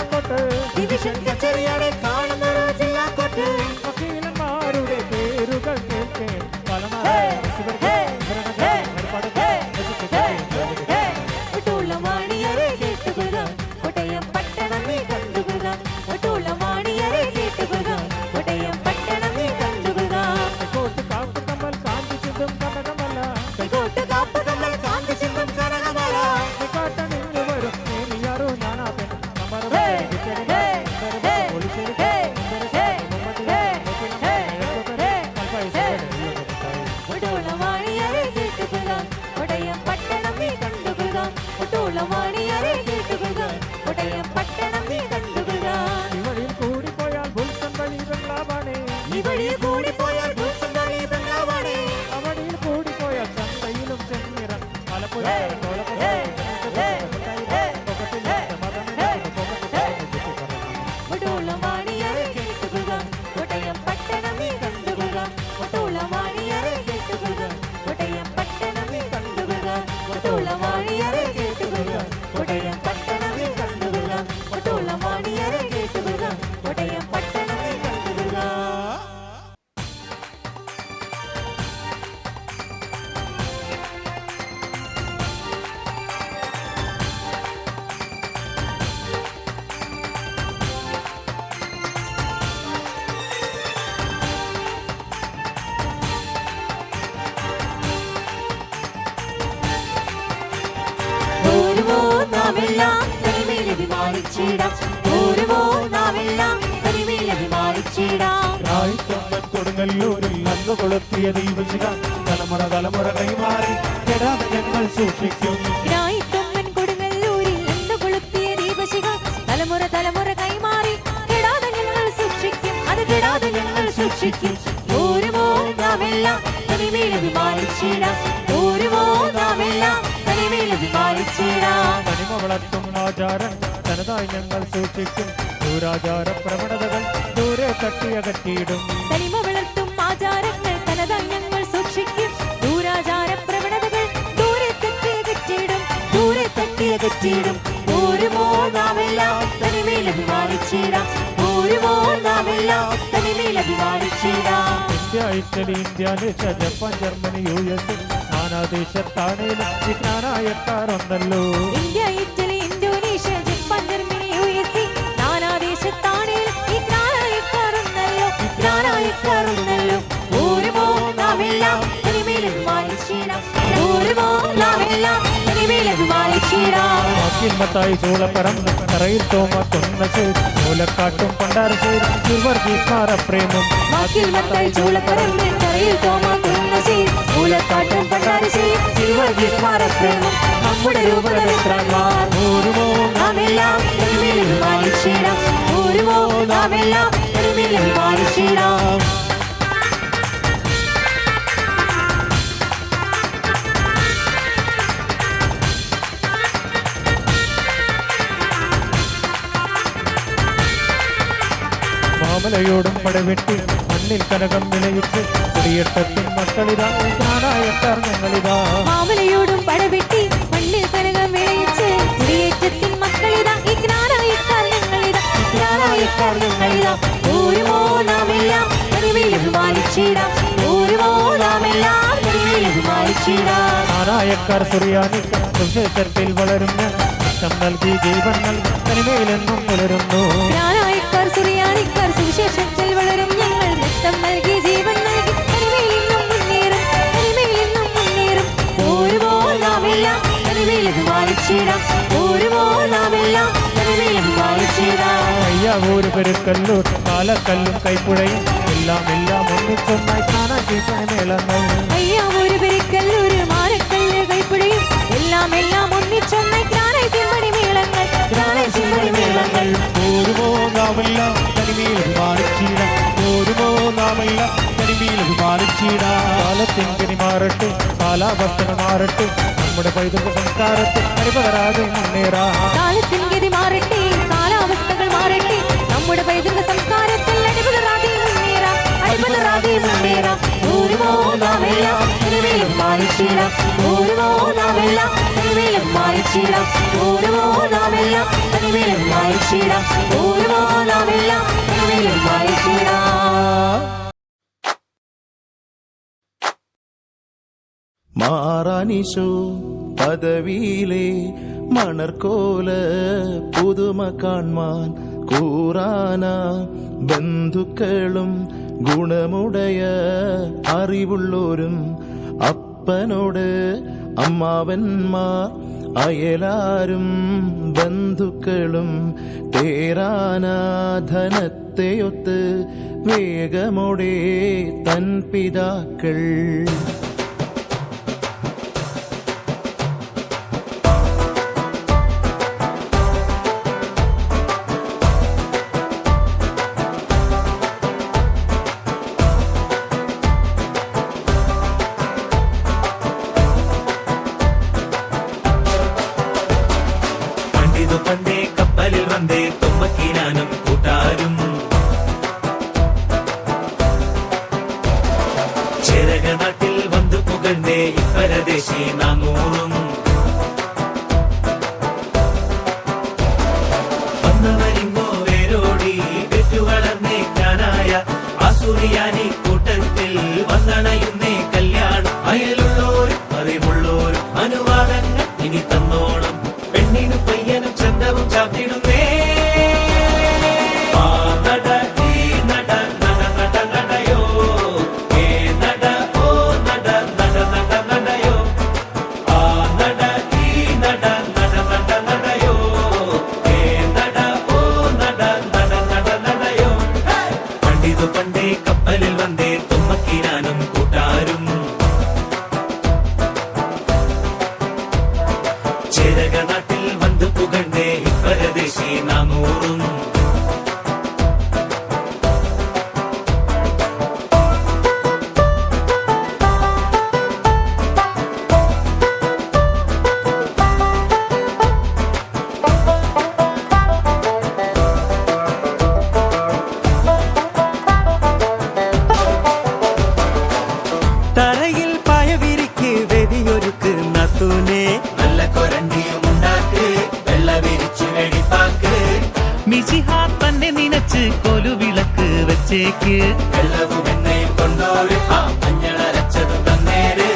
അങ്ങോട്ട് ഡിവിഷൻ കച്ചേരിയാണ് കാണുന്നത് ജില്ലാക്കോട്ട് വക്കീലന്മാരുടെ പേരുകൾ കേൾക്കേ ഒട്ടുളവാണിയരെ കേട്ടുകൊള്ളുക കോട്ടയം പട്ടണം നീ കണ്ടുകൊള്ളുക ഒട്ടുളവാണിയരെ കേട്ടുകൊള്ളുക കോട്ടയം പട്ടണം നീ കണ്ടുകൊള്ളുക കോട്ട് കാപ്പ് കമ്മൽ കാന്തി ചിന്തും കനകമല കോട്ട് കാപ്പ് കമ്മൽ കാന്തി ചിന്തും കനകമല കാട്ടണിഞ്ഞു വരും നീയാറോ ഞാനാ പെൺ ഒട്ടുളവാണിയരെ കേട്ടുകൊള്ളുക കോട്ടയം പട്ടണം നീ കണ്ടുകൊള്ളുക ഒട്ടുളവാണിയരെ കേട്ടുകൊള്ളുക കോട്ടയം പട്ടണം നീ കണ്ടുകൊള്ളുക ഈ വഴിയിൽ കൂടിപ്പോയാൽ ബുൾസൺ വഴി ബംഗ്ലാവാണേ ഈ വഴിയിൽ കൂടിപ്പോയാൽ ബുൾസൺ വഴി ബംഗ്ലാവാണേ ആ വഴിയിൽ കൂടിപ്പോയാൽ ചന്തയിലും ചെന്നിറം ആലപ്പുഴ ഒട്ടുളവാണിയരെ കേട്ടുകൊള്ളുക കോട്ടയം പട്ടണം നീ കണ്ടുകൊള്ളുക ഒട്ടുളവാണിയരെ കേട്ടുകൊള്ളുക കോട്ടയം പട്ടണം നീ കണ്ടുകൊള്ളുക ഒട്ടുളവാണിയരെ കേട്ടുകൊള്ളുക കോട്ടയം പട്ടണം നീ കണ്ടുകൊള്ളുക ഒട്ടുളവാണിയരെ കേട്ടുകൊള്ളുക കോട്ടയം പട്ടണം നീ കണ്ടുകൊള്ളുക ഓരുമോ നാമെല്ലാം തനിമയിൽ അഭിമാനിച്ചിടാം ഓരുമോ നാമെല്ലാം തനിമയിൽ അഭിമാനിച്ചിടാം രായിക്കൊമ്പൻ കൊടുങ്ങല്ലൂരിൽ അന്ന് കൊളുത്തിയ ദീപശിഖ തലമുറ തലമുറ കൈമാറി കെടാതെ ഞങ്ങൾ സൂക്ഷിക്കും രായിക്കൊമ്പൻ കൊടുങ്ങല്ലൂരിൽ അന്ന് കൊളുത്തിയ ദീപശിഖ തലമുറ തലമുറ കൈമാറി കെടാതെ ഞങ്ങൾ സൂക്ഷിക്കും അത് കെടാതെ ഞങ്ങൾ സൂക്ഷിക്കും ഓരുമോ നാമെല്ലാം തനിമയിൽ അഭിമാനിച്ചിടാം ഓരുമോ നാമെല്ലാം തനിമയിൽ അഭിമാനിച്ചിടാം തനിമ വളർത്തും ആചാരം തനതായി ഞങ്ങൾ സൂക്ഷിക്കും ദൂരാചാര പ്രവണതകൾ ദൂരെ തട്ടിയകറ്റിയിടും തനിമ വളർത്തും ആചാരങ്ങൾ തനതായി ഞങ്ങൾ സൂക്ഷിക്കും ദൂരാചാര പ്രവണതകൾ ദൂരെ തട്ടിയകറ്റിയിടും ദൂരെ തട്ടിയകറ്റിയിടും ഓരുമോ നാമെല്ലാം തനിമയിൽ അഭിമാനിച്ചിടാം ഓരുമോ നാമെല്ലാം തനിമയിൽ അഭിമാനിച്ചിടാം India Italy Indonesia Japan Germany US നാനാദേശത്താണേലും വിജ്ഞാനായക്കാറുണ്ടല്ലോ India Italy Indonesia Japan Germany USA നാനാദേശത്താണേലും വിജ്ഞാനായക്കാറുണ്ടല്ലോ ഓരുമോ നാമെല്ലാം തനിമയിൽ അഭിമാനിച്ചിടാം ഓരുമോ നാമെല്ലാം തനിമയിൽ അഭിമാനിച്ചിടാം മത്തായി ചൂളപ്പറം തറയിൽ തോമ തൊന്നശ്ശേരി മൂലക്കാട്ടും പണ്ടാരശ്ശേരി ഗീസ്മാര പ്രേമം മത്തായി ചൂളപ്പറമ്പിൽ തറയിൽ തോമ തൊന്നശ്ശേരി മൂലക്കാട്ടും പണ്ടാരശ്ശേരി ഗീസ്മാര പ്രേമം നമ്മുടെ രൂപതന്ത്രന്മാർ ഓരുമോ നാമെല്ലാം തനിമയിൽ അഭിമാനിച്ചിടാം ഓരുമോ നാമെല്ലാം തനിമയിൽ അഭിമാനിച്ചിടാം മാമലയോടും പടവെട്ടി മണ്ണിൽ കനകം വിളയിച്ച് കുടിയേറ്റത്തിൻ മക്കളിതാ ജ്ഞാനായക്കാർ ഞങ്ങളിതാ മാമലയോടും പടവെട്ടി മണ്ണിൽ കനകം വിളയിച്ച് കുടിയേറ്റത്തിൻ മക്കളിതാ ഈ ജ്ഞാനായക്കാർ ഞങ്ങളിതാ ഓരുമോ നാമെല്ലാം തനിമയിൽ അഭിമാനിച്ചിടാം ഓരുമോ നാമെല്ലാം തനിമയിൽ അഭിമാനിച്ചിടാം ജ്ഞാനായക്കാർ സുറിയാനിക്കാർ സുശേഷത്തിൽ വളരും ഞാൻ ഇഷ്ടം നൽകി ജീവൻ നൽകി തനിമയിലെന്നും പുലരുന്നു ജ്ഞാനായക്കാർ സുറിയാനിക്കാർ സുവിശേഷത്തിൽ വളരും ഞങ്ങൾ നൃത്തം നൽകി ജീവൻ നൽകി തനിമയിൽ നിന്നും മുന്നേറും ഓരുമോ നാമെല്ലാം തനിമയിൽ അഭിമാനിച്ചിടാം ഓരുമോ നാമെല്ലാം തനിമയിൽ അഭിമാനിച്ചിടാം അയ്യാവൂര് പെരുക്കല്ലൂർ പാലക്കല്ലും കൈപ്പുഴയും എല്ലാം ഒന്നിച്ചൊന്നായി ജ്ഞാനശീതനമേളങ്ങൾ അയ്യാവൂര് പെരിക്കല്ലൂര് മാരക്കല്ല് കൈപ്പുഴയും എല്ലാം ഒന്നിച്ചൊന്നായി മേളങ്ങൾ ഓരുമോ നാമെല്ലാം തനിമയിൽ അഭിമാനിച്ചിടാം ഓരുമോ നാമെല്ലാം തനിമയിൽ അഭിമാനിച്ചിടാം കാലത്തിൻ പിനി മാറട്ടെ കാലാവസ്ഥ മാറട്ടെ നമ്മുടെ പൈതൃക സംസ്കാരത്തിൽ അരിപതരാതെ മുന്നേറാം കാലത്തിൻ ഗതി മാറട്ടെ കാലാവസ്ഥകൾ മാറട്ടെ നമ്മുടെ പൈതൃക സംസ്കാരത്തിൽ അടിപതരാതെ മുന്നേറാം ഓരുമോ നാമെല്ലാം തനിമയിൽ അഭിമാനിച്ചിടാം ഓരുമോ നാമെല്ലാം തനിമയിൽ അഭിമാനിച്ചിടാം വായിച്ചിടാം ഓരോ നാമെല്ലാം തനിമേലും വായിച്ചിടാം ഓരോ നാമെല്ലാം തനിമേലും വായിച്ചിടാം. മാറാനിശോ പദവിയിലെ മണർക്കോല പുതുമ കാൺമാൻ കൂറാന ബന്ധുക്കളും ഗുണമുടയ അറിവുള്ളോരും അപ്പനോട് അമ്മാവന്മാർ അയലാരും ബന്ധുക്കളും തേരാനാധനത്തെയൊത്ത് വേഗമോടെ തൻ പിതാക്കൾ പണ്ടേ കപ്പലിൽ വന്നേ തുമ്പക്കീനാനും കൂട്ടാരും ചേരക നാട്ടിൽ വന്നു പുകഴ്ന്നേ ഇപ്പരദേശി നാനൂറും വന്നവരിങ്ങോ വേരോടി പെറ്റുവളർന്നേക്കാനായ ആസുരിയാനി കൂട്ടത്തിൽ വന്നണയുന്നേ കല്യാണം അയലുള്ളോരും അറിവുള്ളോരും അനുവാദങ്ങൾ ഇനി തന്നോണം പെണ്ണിനും പയ്യനും ചന്തവും ചാത്തിടുന്നേ നട ഈ നട നട നട നടയോ ഏ നട ഓ നട നട നട നടയോ ആ നട ഈ നട നട നട നടയോ ഏ നട ഓ നട നട നട നടയോ പണ്ടിതു പണ്ടേ കപ്പലിൽ വന്നേ തുമ്മക്കീനാനും കൂട്ടാരും ചേരക നാട്ടിൽ വന്നു പുകഴ്ന്നേ ഇപ്പരദേശി നാനൂറും തറയിൽ പായവിരിക്ക് വെതിയൊരുക്ക് നത്തൂനെ നല്ല കൊരണ്ടിയും ഉണ്ടാക്ക് വെള്ള വിരിച്ചു വെടിപ്പാക്ക് മിശിഹാ തന്നെ നിനച്ച് കൊലുവിളക്ക് വെച്ചേക്ക് വെള്ളവും എണ്ണയും കൊണ്ടോര് ആ മഞ്ഞളരച്ചത് തന്നേര്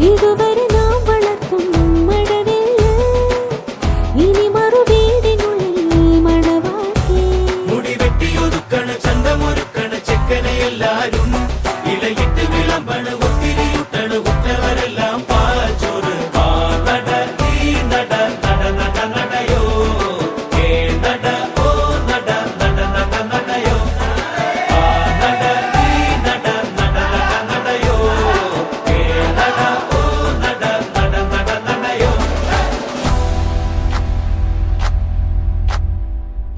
ഇതുവരെ നാം വളർത്തും മഴവില്ല് ഇനി മറുവീടിനുള്ളിൽ മണവാട്ടി മുടി വെട്ടിയൊതുക്കണ് ചന്തമൊരുക്കണ് ചെക്കനെ എല്ലാരും ഇലയിട്ട് വിളമ്പണ് ഒത്തിരിയുട്ടണ് ഉറ്റവരെല്ലാം പാച്ചോറ് ആ നട ഈ നട നട നട നടയോ ഏ നട ഓ നട നട നട നടയോ ആ നട ഈ നട നട നട നടയോ ഏ നട ഓ നട നട നട നടയോ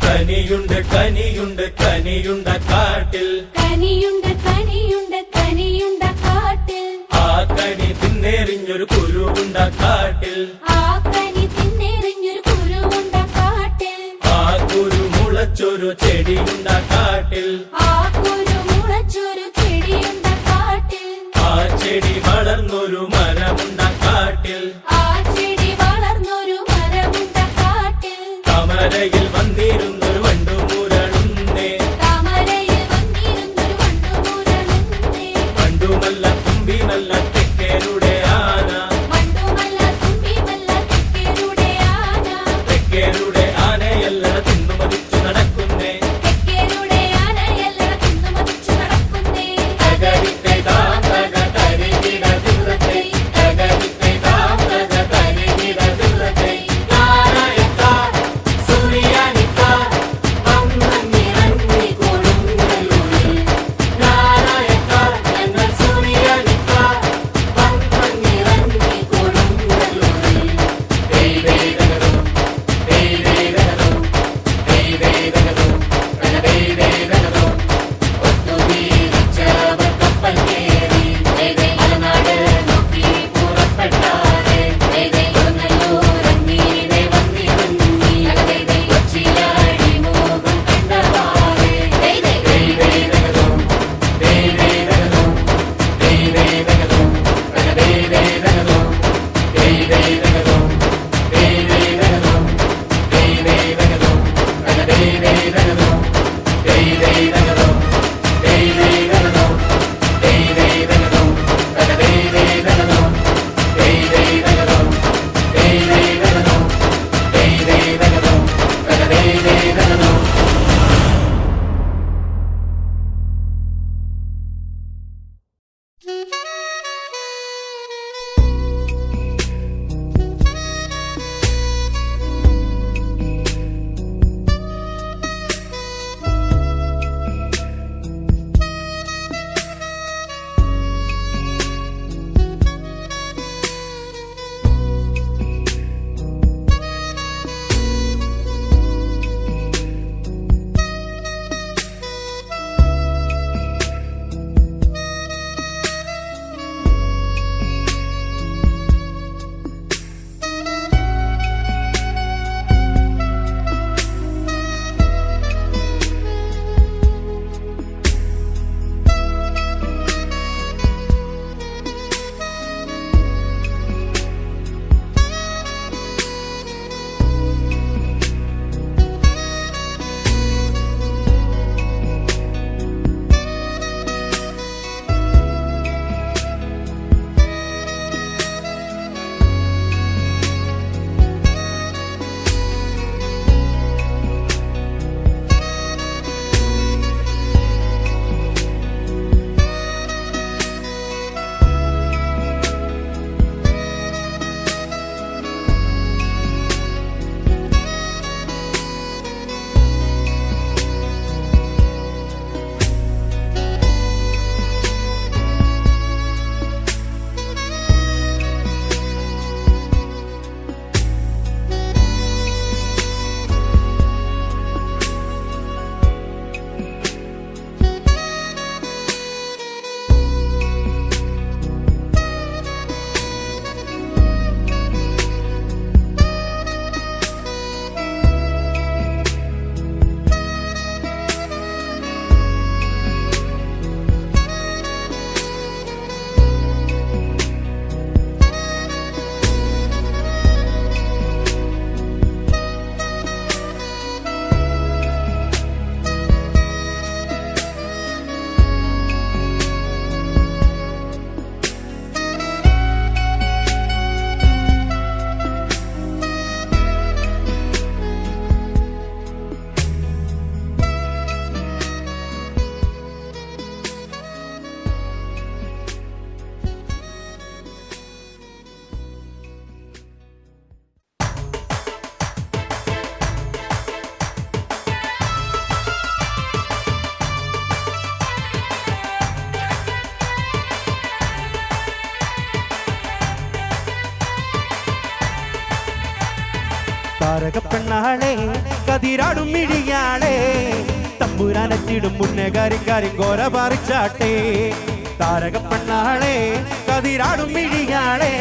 കനിയുണ്ട് കനിയുണ്ട് കനിയുണ്ട കാട്ടിൽ കനിയുണ്ട് കനിയുണ്ട് കനിയുണ്ട കാട്ടിൽ ആ കനി തിന്നെറിഞ്ഞൊരു കുരുവുണ്ട കാട്ടിൽ ആ കനി തിന്നെറിഞ്ഞൊരു കുരുവുണ്ട കാട്ടിൽ ആ കുരു മുളച്ചൊരു ചെടിയുണ്ട കാട്ടിൽ ആ കുരു മുളച്ചൊരു ചെടിയുണ്ട കാട്ടിൽ ആ ചെടി വളർന്നൊരു മരമുണ്ട കാട്ടിൽ ആ ചെടി വളർന്നൊരു മരമുണ്ട കാട്ടിൽ കമരയിൽ വന്നിരുന്നൊരു വണ്ടുമുരളുന്നേ താമരയിൽ വന്നിരുന്നൊരു വണ്ടുമുരളുന്നേ വണ്ടുമല്ല തുമ്പിമല്ല തെക്കേരുടെ ആന വണ്ടുമല്ല തുമ്പിമല്ല തെക്കേരുടെ ആന തെക്കേരുടെ ആനയല്ല തിന്നു മതിച്ചു നടക്കുന്നേ തെക്കേരുടെ ആനയല്ല തിന്നു മതിച്ചു നടക്കുന്നേ തകരിത്തെ താന്തക കരികിട തിറത്തെ തകരിത്തെ താന്തക കരികിട തിറത്തെ താരയിത്ത സൂര്യാനിത്ത താരകപ്പെണ്ണാളെ കതിരാടും മിഴിയാളെ തമ്പുരാനെത്തിടും മുന്നേ കാരി കോര പറിച്ചാട്ടെ താരകപ്പെണ്ണാളെ കതിരാടും മിഴിയാളെ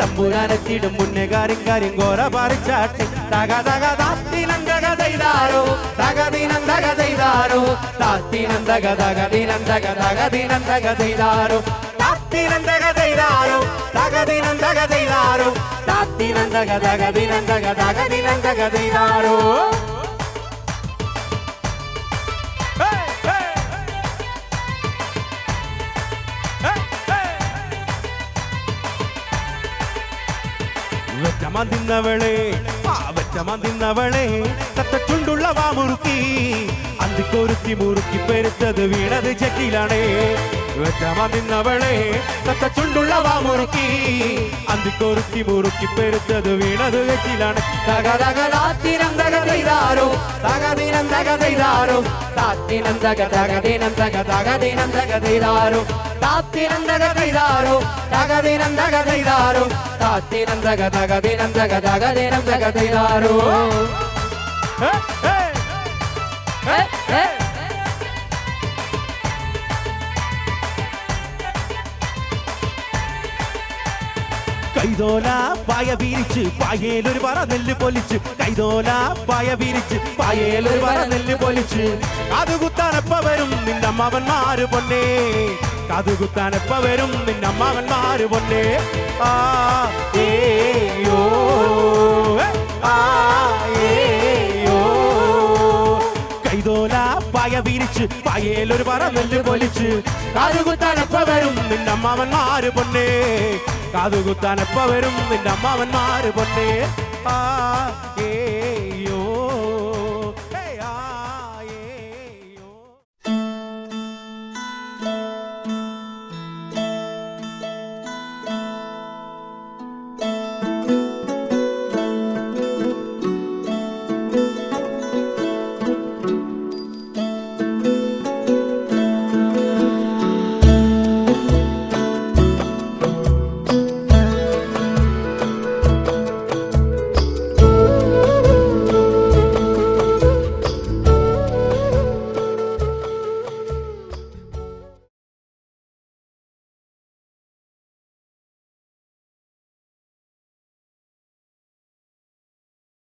തമ്പുരാനെത്തിടും മുന്നേ കാരി കോര പറിച്ചാട്ടെ തക തക താത്തിനന്തകതൈതാരോ തകദിനന്തകതൈതാരോ താത്തിനന്തകതകദിനന്തകതകദിനന്തകതൈതാരോ താത്തിനന്തകതൈതാരോ തകദിനന്തകതൈതാരോ താത്തിനന്തകതകദിനന്തകതകദിനന്തകതൈതാരോ വെറ്റമതിന്നവളെ തത്തച്ചുണ്ടുള്ള വാമുറുക്കി അന്തിക്കൊരുത്തി മുറുക്കി പെരുത്തത് വീണത് ചെക്കിലാണേ വെറ്റമതിന്നവളെ തത്തച്ചുണ്ടുള്ള വാമുറുക്കി അന്തിക്കൊരുത്തി മുറുക്കി പെരുത്തത് വീണത് ചെക്കിലാണ് തകതകതാത്തിനന്തകതൈതാരോ തകദിനന്തകതൈതാരോ താത്തിനന്തകതകദിനന്തകതകദിനന്തകതൈതാരോ താത്തിനന്തകതൈതാരോ തകദിനന്തകതൈതാരോ താത്തിനന്തകതകദിനന്തകതകദിനന്തകതൈതാരോ കൈതോല പായ വീരിച്ച് പായേലൊരു പറ നെല്ല് പൊലിച്ച് കൈതോല പായ വീരിച്ച് പായേലൊരു പറ നെല്ല് പൊലിച്ച് കാതുകുത്താനപ്പ വരും നിന്നമ്മവന്മാര് പൊന്നേ കാതുകുത്താനപ്പ വരും നിന്നമ്മവന്മാര് പൊന്നേ ആ ഏയോ ആ ഏയോ കൈതോല പായ വിരിച്ച് പായയിലൊരു പറ നെല്ല് പൊലിച്ച് കാതുകുത്താനപ്പ വരും നിന്റെ അമ്മാവന്മാര് പൊന്നേ കാതുകുത്താനപ്പ വരും നിന്റെ അമ്മാവന്മാര് പൊന്നേ ആ ഏ